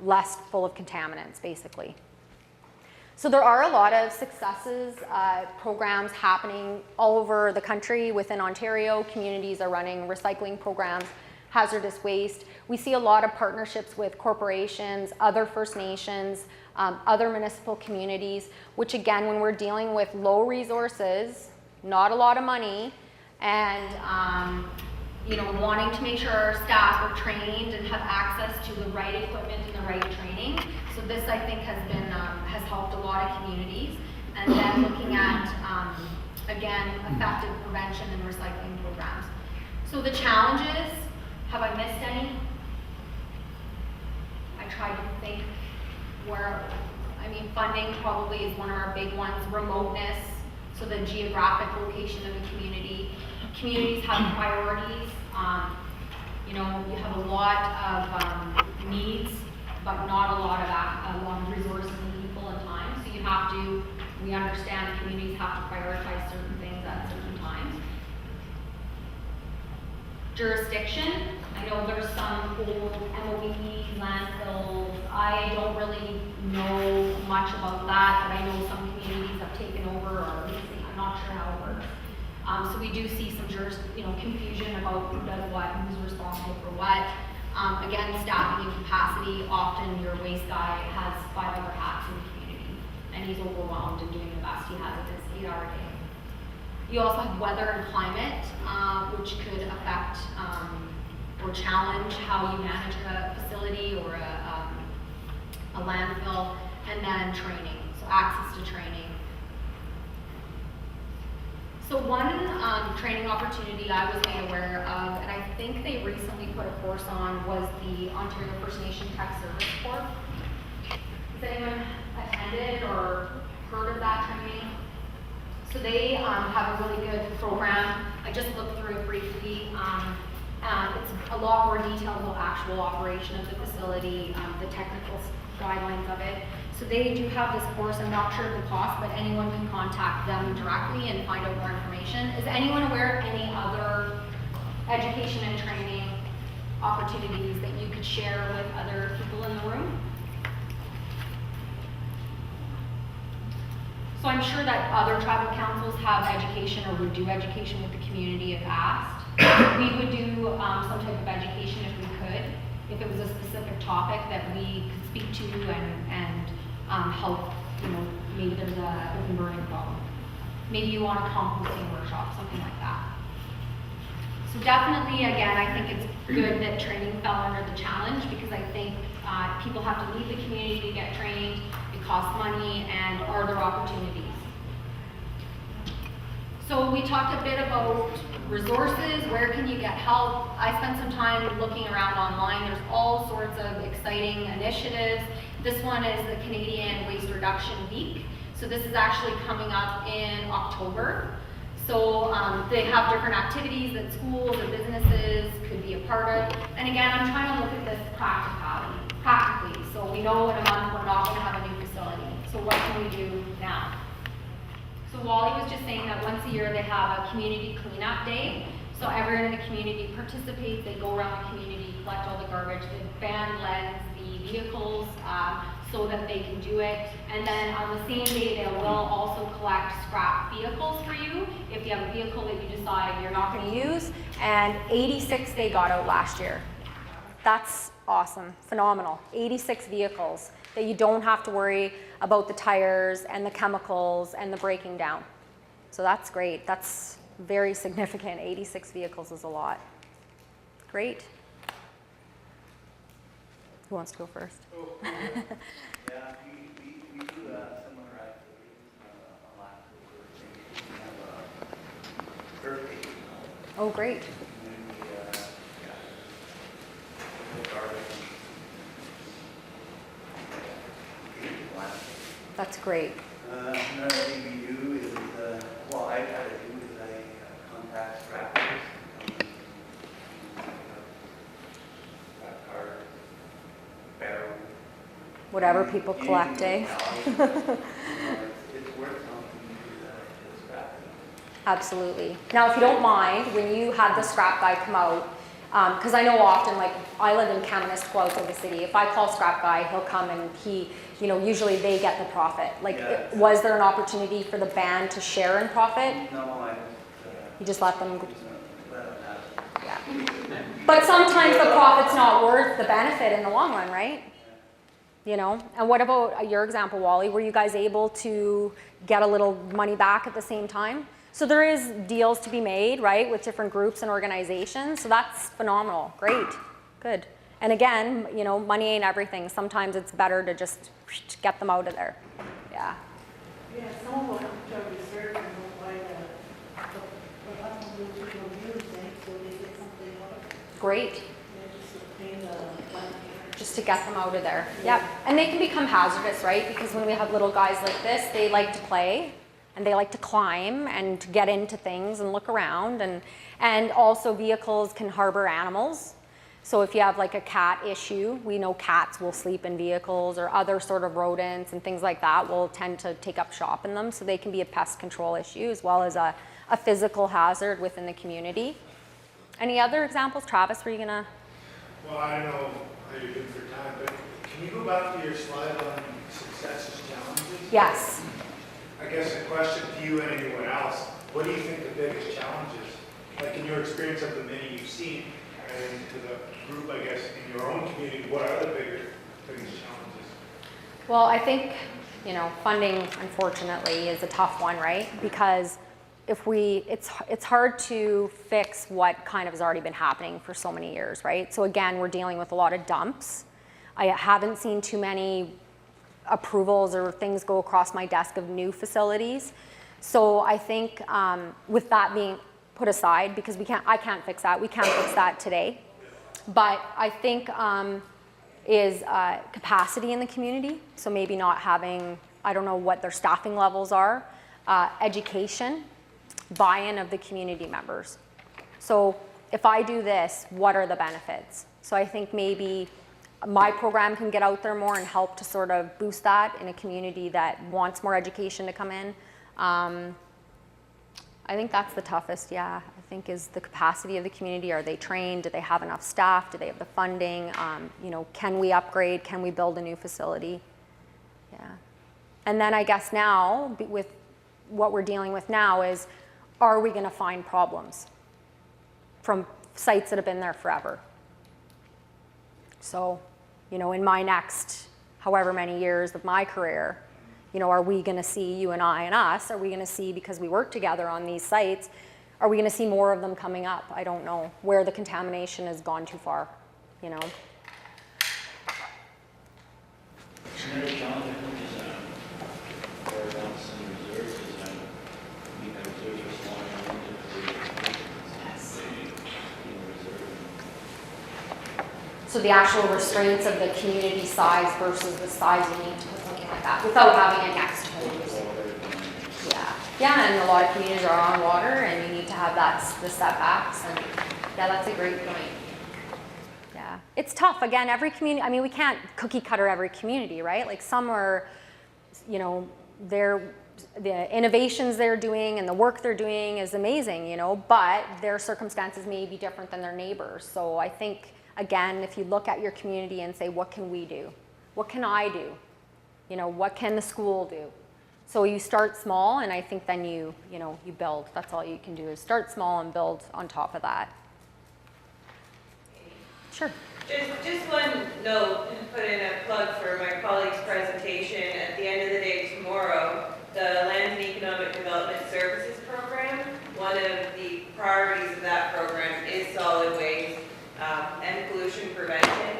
less full of contaminants, basically. So there are a lot of successes, programs happening all over the country. Within Ontario, communities are running recycling programs, hazardous waste. We see a lot of partnerships with corporations, other First Nations, other municipal communities, which again, when we're dealing with low resources, not a lot of money, and you know, wanting to make sure our staff are trained and have access to the right equipment and the right training. So this, I think, has been has helped a lot of communities. And then looking at again, effective prevention and recycling programs. So the challenges, have I missed any? I tried to think where, I mean, funding probably is one of our big ones. Remoteness, so the geographic location of the community. Communities have priorities. You know, you have a lot of needs, but not a lot of resources and people and time. So you have to, we understand communities have to prioritize certain things at certain times. Jurisdiction, I know there's some old MOEs, landfills. I don't really know much about that, but I know some communities have taken over, or leasing. I'm not sure how it works. So we do see some confusion about who does what, who's responsible for what. Again, staffing and capacity. Often your waste guy has 5 other hats in the community, and he's overwhelmed and doing the best he has at this 8-hour day. You also have weather and climate, which could affect or challenge how you manage a facility or a landfill, and then training, so access to training. So one training opportunity I was made aware of, and I think they recently put a course on, was the Ontario First Nation Tech Service Corps. Has anyone attended or heard of that training? So they have a really good program. I just looked through it briefly. It's a lot more detailed about actual operation of the facility, the technical guidelines of it. So they do have this course. I'm not sure of the cost, but anyone can contact them directly and find out more information. Is anyone aware of any other education and training opportunities that you could share with other people in the room? So I'm sure that other tribal councils have education or would do education with the community if asked. We would do some type of education if we could, if it was a specific topic that we could speak to and help, you know, maybe there's a open burning problem. Maybe you want a composting workshop, something like that. So definitely, again, I think it's good that training fell under the challenge, because I think people have to leave the community to get trained. It costs money, and are there opportunities? So we talked a bit about resources. Where can you get help? I spent some time looking around online. There's all sorts of exciting initiatives. This one is the Canadian Waste Reduction Week. So this is actually coming up in October. So they have different activities that schools or businesses could be a part of. And again, I'm trying to look at this practically. So we know in a month we're not going to have a new facility. So what can we do now? So Wally was just saying that once a year they have a community cleanup day. So everyone in the community participates. They go around the community, collect all the garbage. The band lends the vehicles so that they can do it. And then on the same day, they will also collect scrap vehicles for you if you have a vehicle that you decide you're not going to use. And 86 they got out last year. That's awesome, phenomenal. 86 vehicles that you don't have to worry about the tires and the chemicals and the breaking down. So that's great. That's very significant. 86 vehicles is a lot. Great. Who wants to go first? Oh, yeah, we do similar activities on last week. We have a birthday. Oh, great. That's great. Another thing we do is, well, I try to do is I contact scrappers, scrap car, barrel. Whatever people collect, eh? It's worth something to scrap it. Absolutely. Now, if you don't mind, when you had the scrap guy come out, Because I know often, like, I live in Kaministiquia outside the city. If I call Scrap Guy, he'll come and he, you know, usually they get the profit. Like, Yeah. was there an opportunity for the band to share in profit? No, You just let them, just let them have it. yeah. But sometimes the profit's not worth the benefit in the long run, right? You know, and what about your example, Wally? Were you guys able to get a little money back at the same time? So there is deals to be made, right, with different groups and organizations. So that's phenomenal. Great. Good. And again, you know, money ain't everything. Sometimes it's better to just get them out of there. Yeah. Yeah, some will come to research and look like the unbelievable views, so they get something out of it. Great. They just obtain the Just to get them out of there. Yeah. And they can become hazardous, right? Because when we have little guys like this, they like to play and they like to climb and to get into things and look around. And also vehicles can harbor animals. So if you have like a cat issue, we know cats will sleep in vehicles, or other sort of rodents and things like that will tend to take up shop in them. So they can be a pest control issue as well as a physical hazard within the community. Any other examples? Travis, were you gonna? Well, I don't know how you're doing for time, but can you go back to your slide on successes, challenges? Yes. I guess a question to you and anyone else, what do you think the biggest challenge is? Like in your experience of the many you've seen, and to the group, I guess, in your own community, what are the biggest challenges? Well, I think, you know, funding, unfortunately, is a tough one, right? Because it's hard to fix what kind of has already been happening for so many years, right? So again, we're dealing with a lot of dumps. I haven't seen too many approvals or things go across my desk of new facilities. So I think with that being put aside, because I can't fix that, we can't fix that today. But I think is capacity in the community. So maybe not having, I don't know what their staffing levels are, education, buy-in of the community members. So if I do this, what are the benefits? So I think maybe my program can get out there more and help to sort of boost that in a community that wants more education to come in. I think that's the toughest, yeah. I think is the capacity of the community. Are they trained? Do they have enough staff? Do they have the funding? You know, can we upgrade? Can we build a new facility? Yeah. And then I guess now, with what we're dealing with now is, are we going to find problems from sites that have been there forever? So, you know, in my next however many years of my career, you know, are we going to see, you and I and us, are we going to see, because we work together on these sites, are we going to see more of them coming up? I don't know, where the contamination has gone too far, you know. Another challenge I think is for events and reserves is we have reserves for small and So the actual restraints of the community size versus the size you need to put something like that without having it next to it. Yeah, yeah, and a lot of communities are on water, and you need to have the setbacks. And yeah, that's a great point. Yeah, it's tough. Again, every community. I mean, we can't cookie cutter every community, right? Like some are, you know, the innovations they're doing and the work they're doing is amazing, you know, but their circumstances may be different than their neighbors. So I think, again, if you look at your community and say, what can we do? What can I do? You know, what can the school do? So you start small, and I think then you build. That's all you can do is start small and build on top of that. Sure. Just one note, and put in a plug for my colleague's presentation. At the end of the day tomorrow, the Land and Economic Development Services Program, one of the priorities of that program is solid waste and pollution prevention.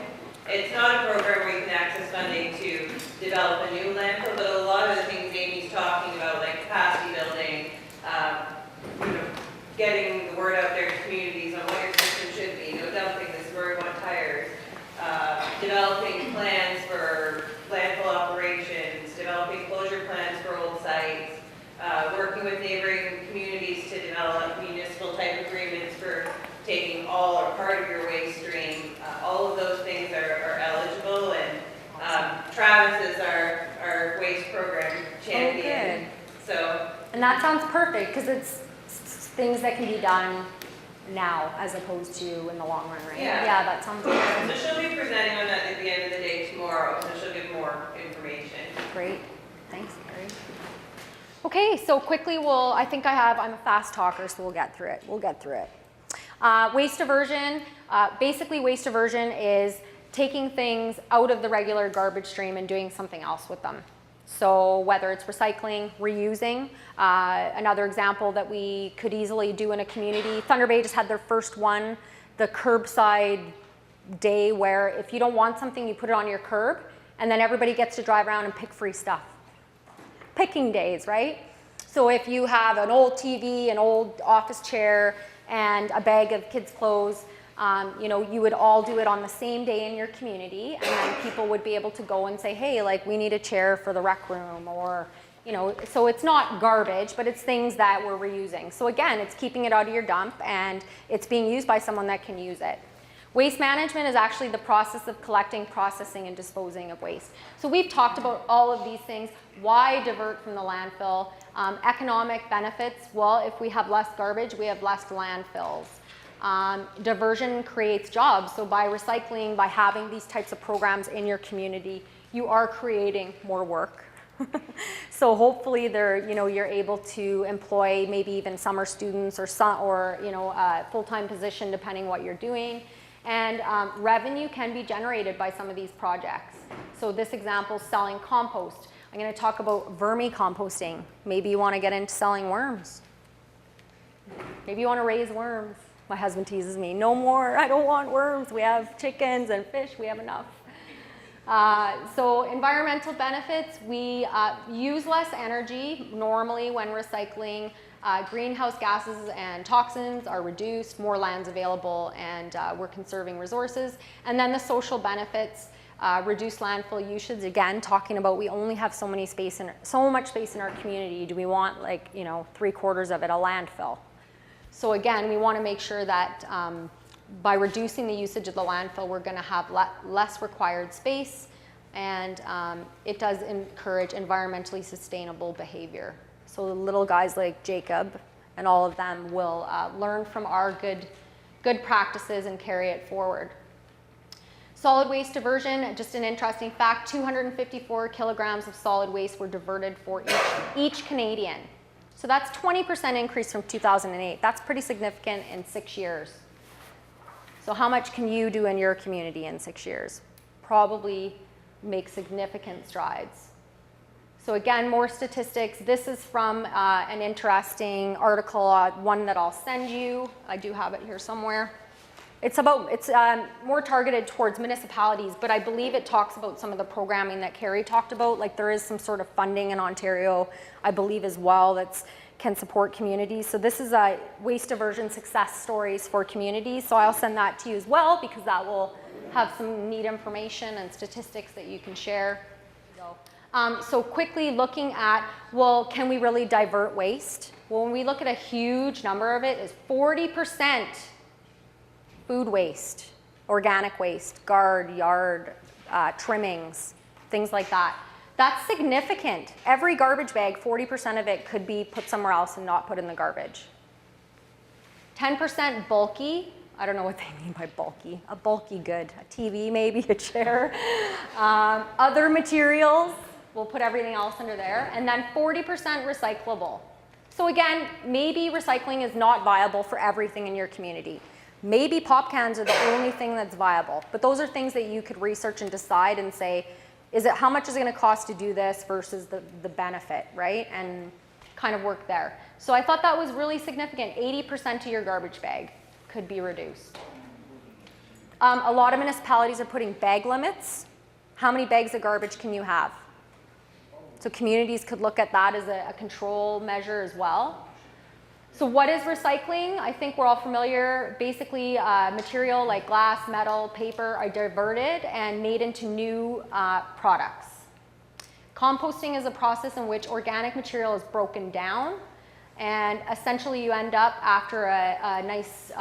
It's not a program where you can access funding to develop a new landfill, but a lot of the things Amy's talking about, like capacity building, getting the word out there to communities on what your system should be, no dumping, this is where we want tires, developing plans for landfill operations, developing closure plans for old sites, working with neighboring communities to develop municipal type agreements for taking all or part of your waste stream. All of those things are eligible, and Travis is our waste program champion. Oh, so, and that sounds perfect because it's things that can be done now as opposed to in the long run, right? Yeah. Yeah, that sounds good. So she'll be presenting on that at the end of the day tomorrow, so she'll give more information. Great, thanks, Carrie. Okay, so quickly I think I'm a fast talker, so we'll get through it. Waste diversion, basically waste diversion is taking things out of the regular garbage stream and doing something else with them. So whether it's recycling, reusing, another example that we could easily do in a community, Thunder Bay just had their first one, the curbside day, where if you don't want something, you put it on your curb, and then everybody gets to drive around and pick free stuff. Picking days, right? So if you have an old TV, an old office chair, and a bag of kids' clothes, you know, you would all do it on the same day in your community, and then people would be able to go and say, hey, like, we need a chair for the rec room, or, you know, so it's not garbage, but it's things that we're reusing. So again, it's keeping it out of your dump, and it's being used by someone that can use it. Waste management is actually the process of collecting, processing, and disposing of waste. So we've talked about all of these things. Why divert from the landfill? Economic benefits, well, if we have less garbage, we have less landfills. Diversion creates jobs. So by recycling, by having these types of programs in your community, you are creating more work. So hopefully you're able to employ maybe even summer students or a full-time position depending what you're doing. And revenue can be generated by some of these projects. So this example, selling compost. I'm going to talk about vermicomposting. Maybe you want to get into selling worms. Maybe you want to raise worms. My husband teases me, no more, I don't want worms. We have chickens and fish, we have enough. So environmental benefits, we use less energy normally when recycling. Greenhouse gases and toxins are reduced, more land's available, and we're conserving resources. And then the social benefits, reduced landfill usage. Again, talking about we only have so much space in our community. Do we want, like, you know, 3/4 of it a landfill? So again, we want to make sure that by reducing the usage of the landfill, we're going to have less required space, and it does encourage environmentally sustainable behavior. So the little guys like Jacob and all of them will learn from our good practices and carry it forward. Solid waste diversion, just an interesting fact, 254 kilograms of solid waste were diverted for each Canadian. So that's 20% increase from 2008. That's pretty significant in 6 years. So how much can you do in your community in 6 years? Probably make significant strides. So again, more statistics. This is from an interesting article, one that I'll send you. I do have it here somewhere. It's more targeted towards municipalities, but I believe it talks about some of the programming that Carrie talked about. Like, there is some sort of funding in Ontario, I believe, as well, that can support communities. So this is a waste diversion success stories for communities. So I'll send that to you as well, because that will have some neat information and statistics that you can share. So quickly looking at, well, can we really divert waste? Well, when we look at a huge number of it, is 40% food waste, organic waste, yard, trimmings, things like that. That's significant. Every garbage bag, 40% of it could be put somewhere else and not put in the garbage. 10% bulky. I don't know what they mean by bulky. A bulky good, a TV maybe, a chair. Other materials, we'll put everything else under there. And then 40% recyclable. So again, maybe recycling is not viable for everything in your community. Maybe pop cans are the only thing that's viable, but those are things that you could research and decide and say, how much is it going to cost to do this versus the benefit, right? And kind of work there. So I thought that was really significant. 80% of your garbage bag could be reduced. A lot of municipalities are putting bag limits. How many bags of garbage can you have? So communities could look at that as a control measure as well. So what is recycling? I think we're all familiar. Basically, material like glass, metal, paper are diverted and made into new products. Composting is a process in which organic material is broken down, and essentially you end up after a nice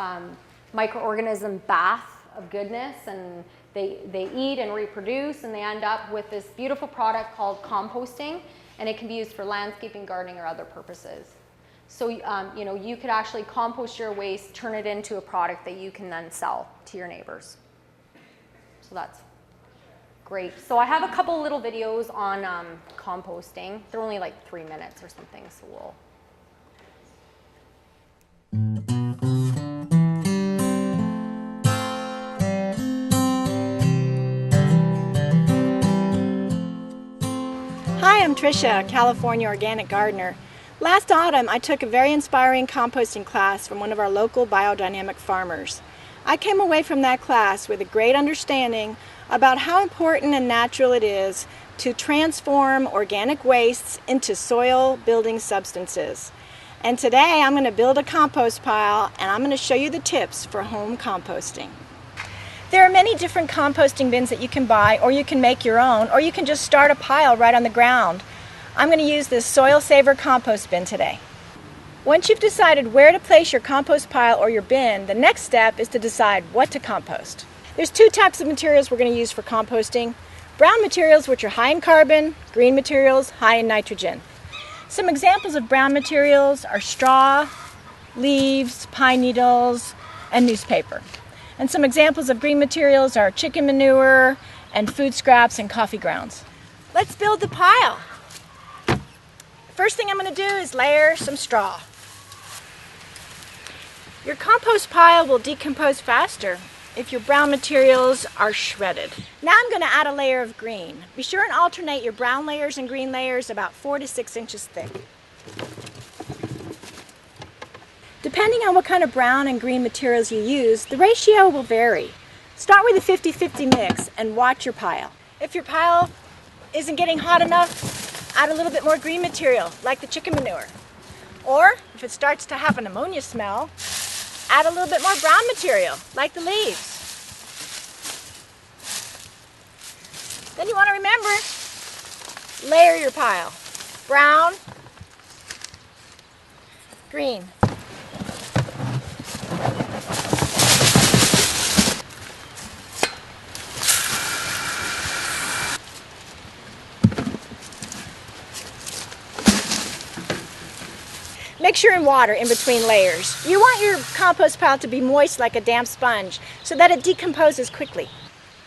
microorganism bath of goodness, and they eat and reproduce, and they end up with this beautiful product called composting, and it can be used for landscaping, gardening, or other purposes. So, you know, you could actually compost your waste, turn it into a product that you can then sell to your neighbors. So that's great. So I have a couple little videos on composting. They're only like 3 minutes or something, so we'll. Hi, I'm Tricia, a California organic gardener. Last autumn, I took a very inspiring composting class from one of our local biodynamic farmers. I came away from that class with a great understanding about how important and natural it is to transform organic wastes into soil-building substances. And today, I'm going to build a compost pile, and I'm going to show you the tips for home composting. There are many different composting bins that you can buy, or you can make your own, or you can just start a pile right on the ground. I'm going to use this Soil Saver compost bin today. Once you've decided where to place your compost pile or your bin, the next step is to decide what to compost. There's two types of materials we're going to use for composting. Brown materials, which are high in carbon, green materials, high in nitrogen. Some examples of brown materials are straw, leaves, pine needles, and newspaper. And some examples of green materials are chicken manure and food scraps and coffee grounds. Let's build the pile. First thing I'm going to do is layer some straw. Your compost pile will decompose faster if your brown materials are shredded. Now I'm going to add a layer of green. Be sure and alternate your brown layers and green layers about 4 to 6 inches thick. Depending on what kind of brown and green materials you use, the ratio will vary. Start with a 50-50 mix and watch your pile. If your pile isn't getting hot enough, add a little bit more green material, like the chicken manure. Or, if it starts to have an ammonia smell, add a little bit more brown material, like the leaves. Then you want to remember, layer your pile. Brown, green. Mixture and water in between layers. You want your compost pile to be moist like a damp sponge so that it decomposes quickly.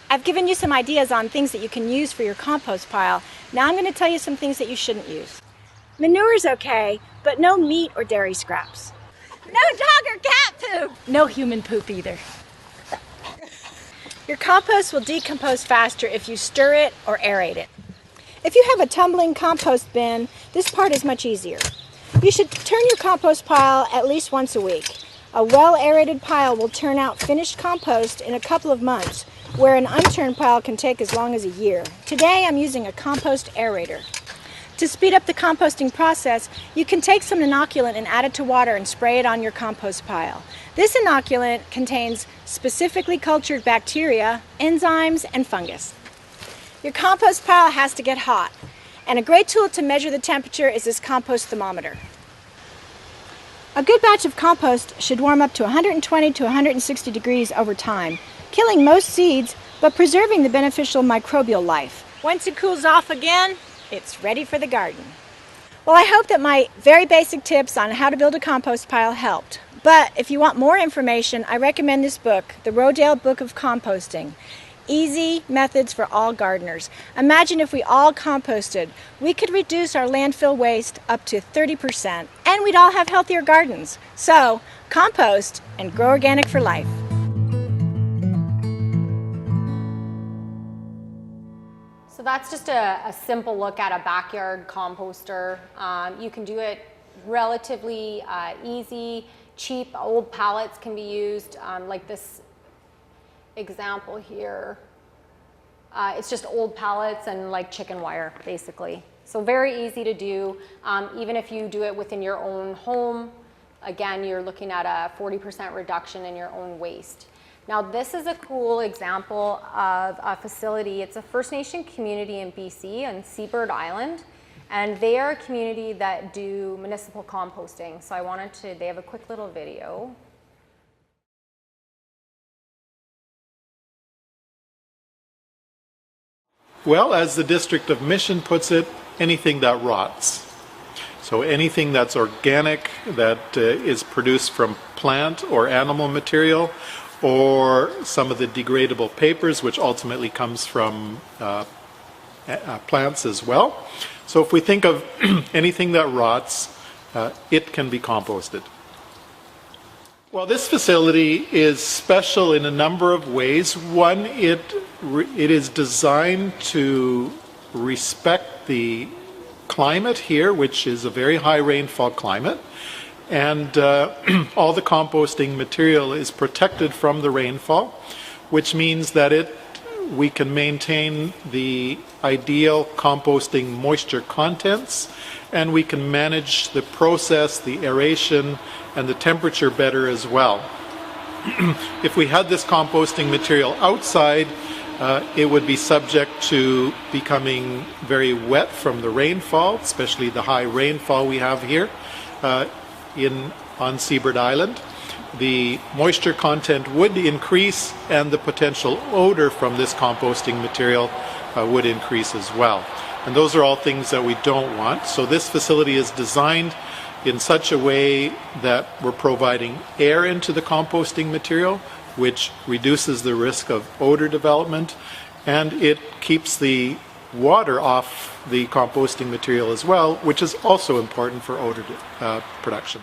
I've given you some ideas on things that you can use for your compost pile. Now I'm going to tell you some things that you shouldn't use. Manure is okay, but no meat or dairy scraps. No dog or cat poop. No human poop either. Your compost will decompose faster if you stir it or aerate it. If you have a tumbling compost bin, this part is much easier. You should turn your compost pile at least once a week. A well-aerated pile will turn out finished compost in a couple of months, where an unturned pile can take as long as a year. Today I'm using a compost aerator. To speed up the composting process, you can take some inoculant and add it to water and spray it on your compost pile. This inoculant contains specifically cultured bacteria, enzymes, and fungus. Your compost pile has to get hot, and a great tool to measure the temperature is this compost thermometer. A good batch of compost should warm up to 120 to 160 degrees over time, killing most seeds but preserving the beneficial microbial life. Once it cools off again, it's ready for the garden. Well, I hope that my very basic tips on how to build a compost pile helped. But if you want more information, I recommend this book, The Rodale Book of Composting. Easy methods for all gardeners. Imagine if we all composted. We could reduce our landfill waste up to 30%, and we'd all have healthier gardens. So, compost and grow organic for life. So that's just a simple look at a backyard composter. You can do it relatively easy, cheap. Old pallets can be used, like this example here. It's just old pallets and like chicken wire, basically. So very easy to do. Even if you do it within your own home, again, you're looking at a 40% reduction in your own waste. Now this is a cool example of a facility. It's a First Nation community in BC on Seabird Island, and they are a community that do municipal composting. So they have a quick little video. Well, as the District of Mission puts it, anything that rots. So So anything that's organic, that is produced from plant or animal material, or some of the degradable papers, which ultimately comes from plants as well. So if we think of anything that rots, it can be composted. Well, this facility is special in a number of ways. One, it is designed to respect the climate here, which is a very high rainfall climate, and all the composting material is protected from the rainfall, which means that we can maintain the ideal composting moisture contents, and we can manage the process, the aeration, and the temperature better as well. If we had this composting material outside, it would be subject to becoming very wet from the rainfall, especially the high rainfall we have here on Seabird Island. The moisture content would increase, and the potential odor from this composting material would increase as well. And those are all things that we don't want. So this facility is designed in such a way that we're providing air into the composting material, which reduces the risk of odor development, and it keeps the water off the composting material as well, which is also important for odor production.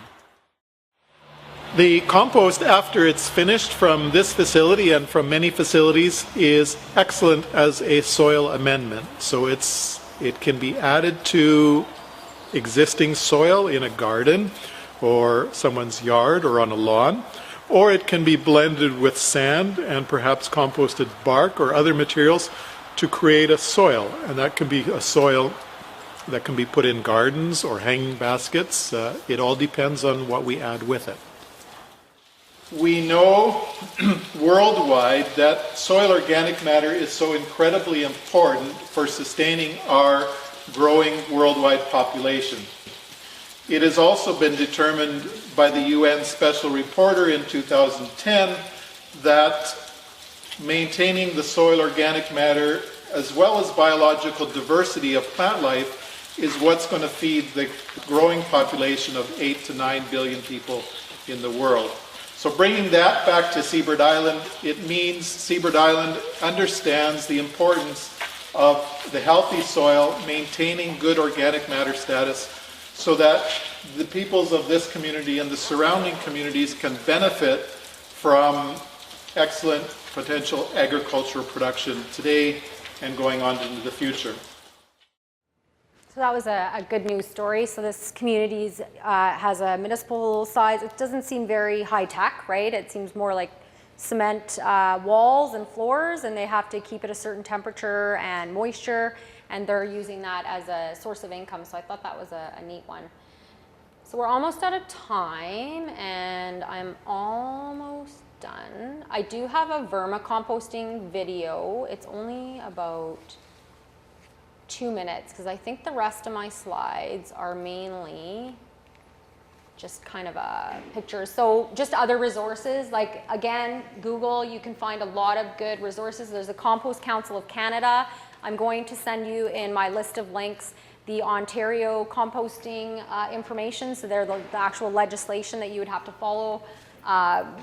The compost, after it's finished from this facility and from many facilities, is excellent as a soil amendment. So it can be added to existing soil in a garden or someone's yard or on a lawn, or it can be blended with sand and perhaps composted bark or other materials to create a soil. And that can be a soil that can be put in gardens or hanging baskets. It all depends on what we add with it. We know worldwide that soil organic matter is so incredibly important for sustaining our growing worldwide population. It has also been determined by the UN Special Reporter in 2010 that maintaining the soil organic matter as well as biological diversity of plant life is what's going to feed the growing population of 8 to 9 billion people in the world. So bringing that back to Seabird Island, it means Seabird Island understands the importance of the healthy soil, maintaining good organic matter status, so that the peoples of this community and the surrounding communities can benefit from excellent potential agricultural production today and going on into the future. So that was a good news story. So this community has a municipal size. It doesn't seem very high tech, right? It seems more like cement walls and floors, and they have to keep it a certain temperature and moisture, and they're using that as a source of income. So I thought that was a neat one. So we're almost out of time, and I'm almost done. I do have a vermicomposting video. It's only about 2 minutes, because I think the rest of my slides are mainly just kind of pictures. So just other resources, like again, Google, you can find a lot of good resources. There's a Compost Council of Canada. I'm going to send you in my list of links the Ontario composting information. So they're the actual legislation that you would have to follow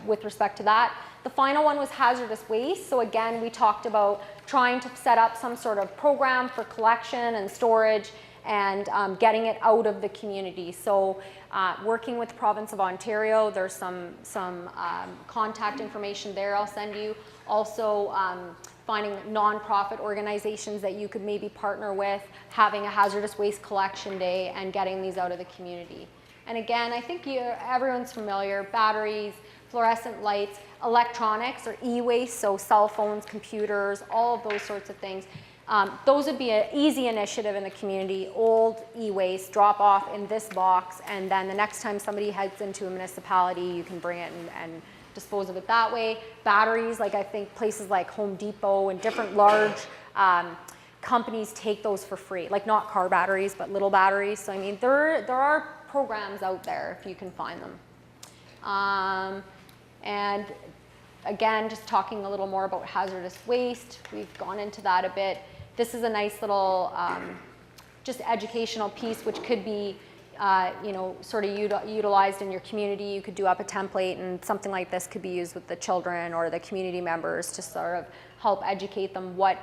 with respect to that. The final one was hazardous waste. So again, we talked about trying to set up some sort of program for collection and storage and getting it out of the community. So working with the province of Ontario, there's some contact information there I'll send you. Also finding nonprofit organizations that you could maybe partner with, having a hazardous waste collection day and getting these out of the community. And again, I think everyone's familiar, batteries, fluorescent lights, electronics or e-waste, so cell phones, computers, all of those sorts of things. Those would be an easy initiative in the community. Old e-waste, drop off in this box, and then the next time somebody heads into a municipality, you can bring it and dispose of it that way. Batteries, like I think places like Home Depot and different large companies take those for free, like not car batteries, but little batteries. So I mean, there are programs out there if you can find them. And again, just talking a little more about hazardous waste. We've gone into that a bit. This is a nice little just educational piece, which could be sort of utilized in your community. You could do up a template, and something like this could be used with the children or the community members to sort of help educate them what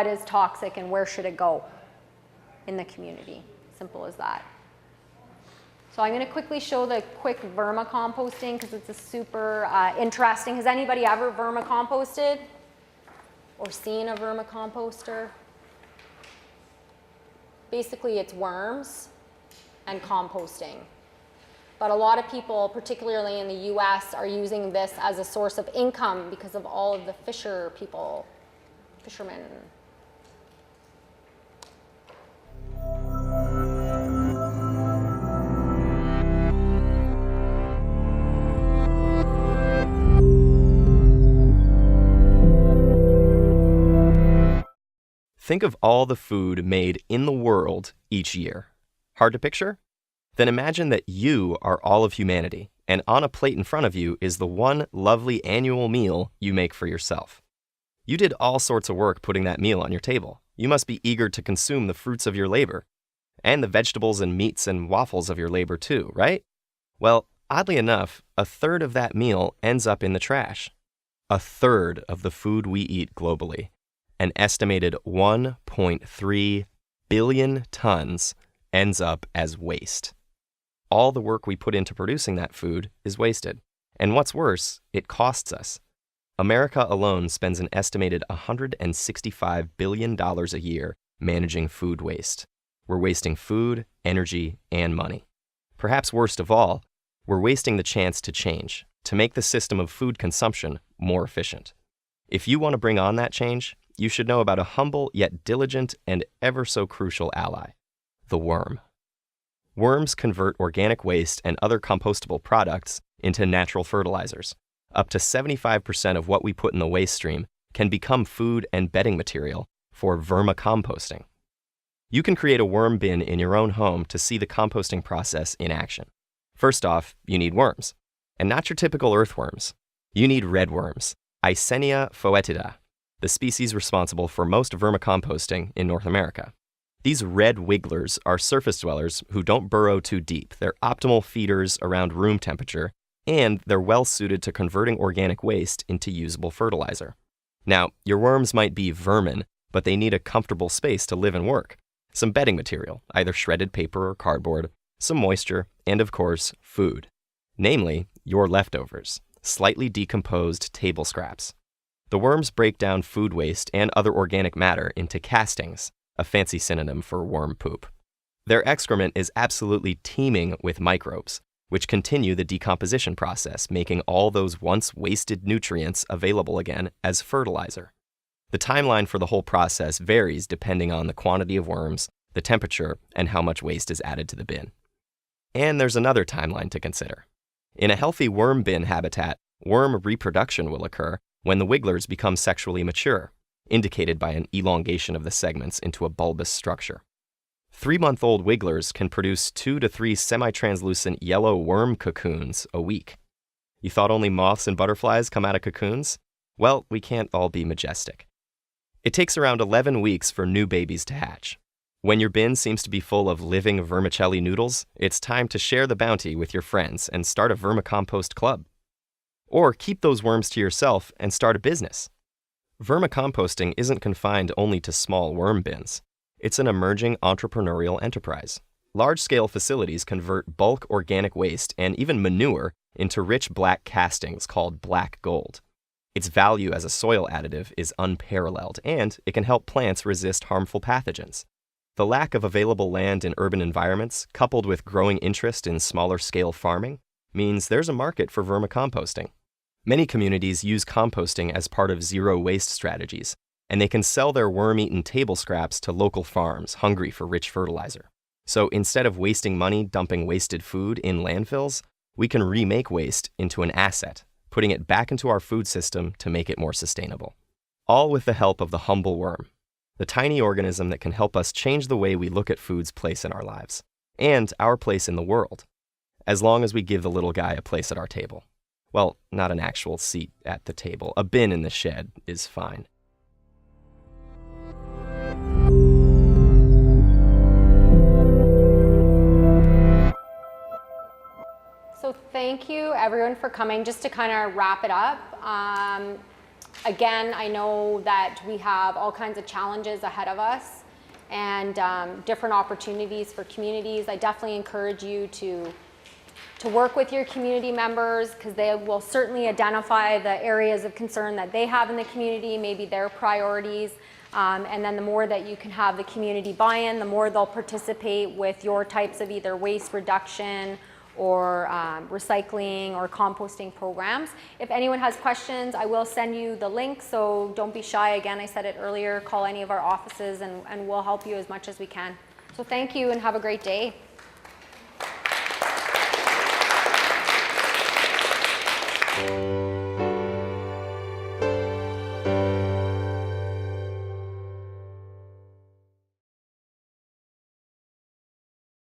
is toxic and where should it go in the community. Simple as that. So I'm going to quickly show the quick vermicomposting because it's a super interesting. Has anybody ever vermicomposted or seen a vermicomposter? Basically, it's worms and composting. But a lot of people, particularly in the US, are using this as a source of income because of all of the fishermen. Think of all the food made in the world each year. Hard to picture? Then imagine that you are all of humanity, and on a plate in front of you is the one lovely annual meal you make for yourself. You did all sorts of work putting that meal on your table. You must be eager to consume the fruits of your labor, and the vegetables and meats and waffles of your labor too, right? Well, oddly enough, a third of that meal ends up in the trash. A third of the food we eat globally, an estimated 1.3 billion tons, ends up as waste. All the work we put into producing that food is wasted. And what's worse, it costs us. America alone spends an estimated $165 billion a year managing food waste. We're wasting food, energy, and money. Perhaps worst of all, we're wasting the chance to change, to make the system of food consumption more efficient. If you want to bring on that change, you should know about a humble yet diligent and ever so crucial ally, the worm. Worms convert organic waste and other compostable products into natural fertilizers. Up to 75% of what we put in the waste stream can become food and bedding material for vermicomposting. You can create a worm bin in your own home to see the composting process in action. First off, you need worms, and not your typical earthworms. You need red worms, Eisenia foetida, the species responsible for most vermicomposting in North America. These red wigglers are surface dwellers who don't burrow too deep. They're optimal feeders around room temperature, and they're well suited to converting organic waste into usable fertilizer. Now, your worms might be vermin, but they need a comfortable space to live and work. Some bedding material, either shredded paper or cardboard, some moisture, and of course, food. Namely, your leftovers, slightly decomposed table scraps. The worms break down food waste and other organic matter into castings, a fancy synonym for worm poop. Their excrement is absolutely teeming with microbes, which continue the decomposition process, making all those once wasted nutrients available again as fertilizer. The timeline for the whole process varies depending on the quantity of worms, the temperature, and how much waste is added to the bin. And there's another timeline to consider. In a healthy worm bin habitat, worm reproduction will occur when the wigglers become sexually mature, indicated by an elongation of the segments into a bulbous structure. 3-month-old wigglers can produce 2 to 3 semi-translucent yellow worm cocoons a week. You thought only moths and butterflies come out of cocoons? Well, we can't all be majestic. It takes around 11 weeks for new babies to hatch. When your bin seems to be full of living vermicelli noodles, it's time to share the bounty with your friends and start a vermicompost club. Or keep those worms to yourself and start a business. Vermicomposting isn't confined only to small worm bins. It's an emerging entrepreneurial enterprise. Large-scale facilities convert bulk organic waste and even manure into rich black castings called black gold. Its value as a soil additive is unparalleled, and it can help plants resist harmful pathogens. The lack of available land in urban environments, coupled with growing interest in smaller-scale farming, means there's a market for vermicomposting. Many communities use composting as part of zero-waste strategies, and they can sell their worm-eaten table scraps to local farms hungry for rich fertilizer. So instead of wasting money dumping wasted food in landfills, we can remake waste into an asset, putting it back into our food system to make it more sustainable. All with the help of the humble worm, the tiny organism that can help us change the way we look at food's place in our lives, and our place in the world, as long as we give the little guy a place at our table. Well, not an actual seat at the table. A bin in the shed is fine. thank you everyone for coming. Just to kind of wrap it up, again, I know that we have all kinds of challenges ahead of us and different opportunities for communities. I definitely encourage you to work with your community members, because they will certainly identify the areas of concern that they have in the community, maybe their priorities. And then the more that you can have the community buy-in, the more they'll participate with your types of either waste reduction or recycling or composting programs. If anyone has questions, I will send you the link, so don't be shy. Again, I said it earlier, call any of our offices and we'll help you as much as we can. So thank you and have a great day.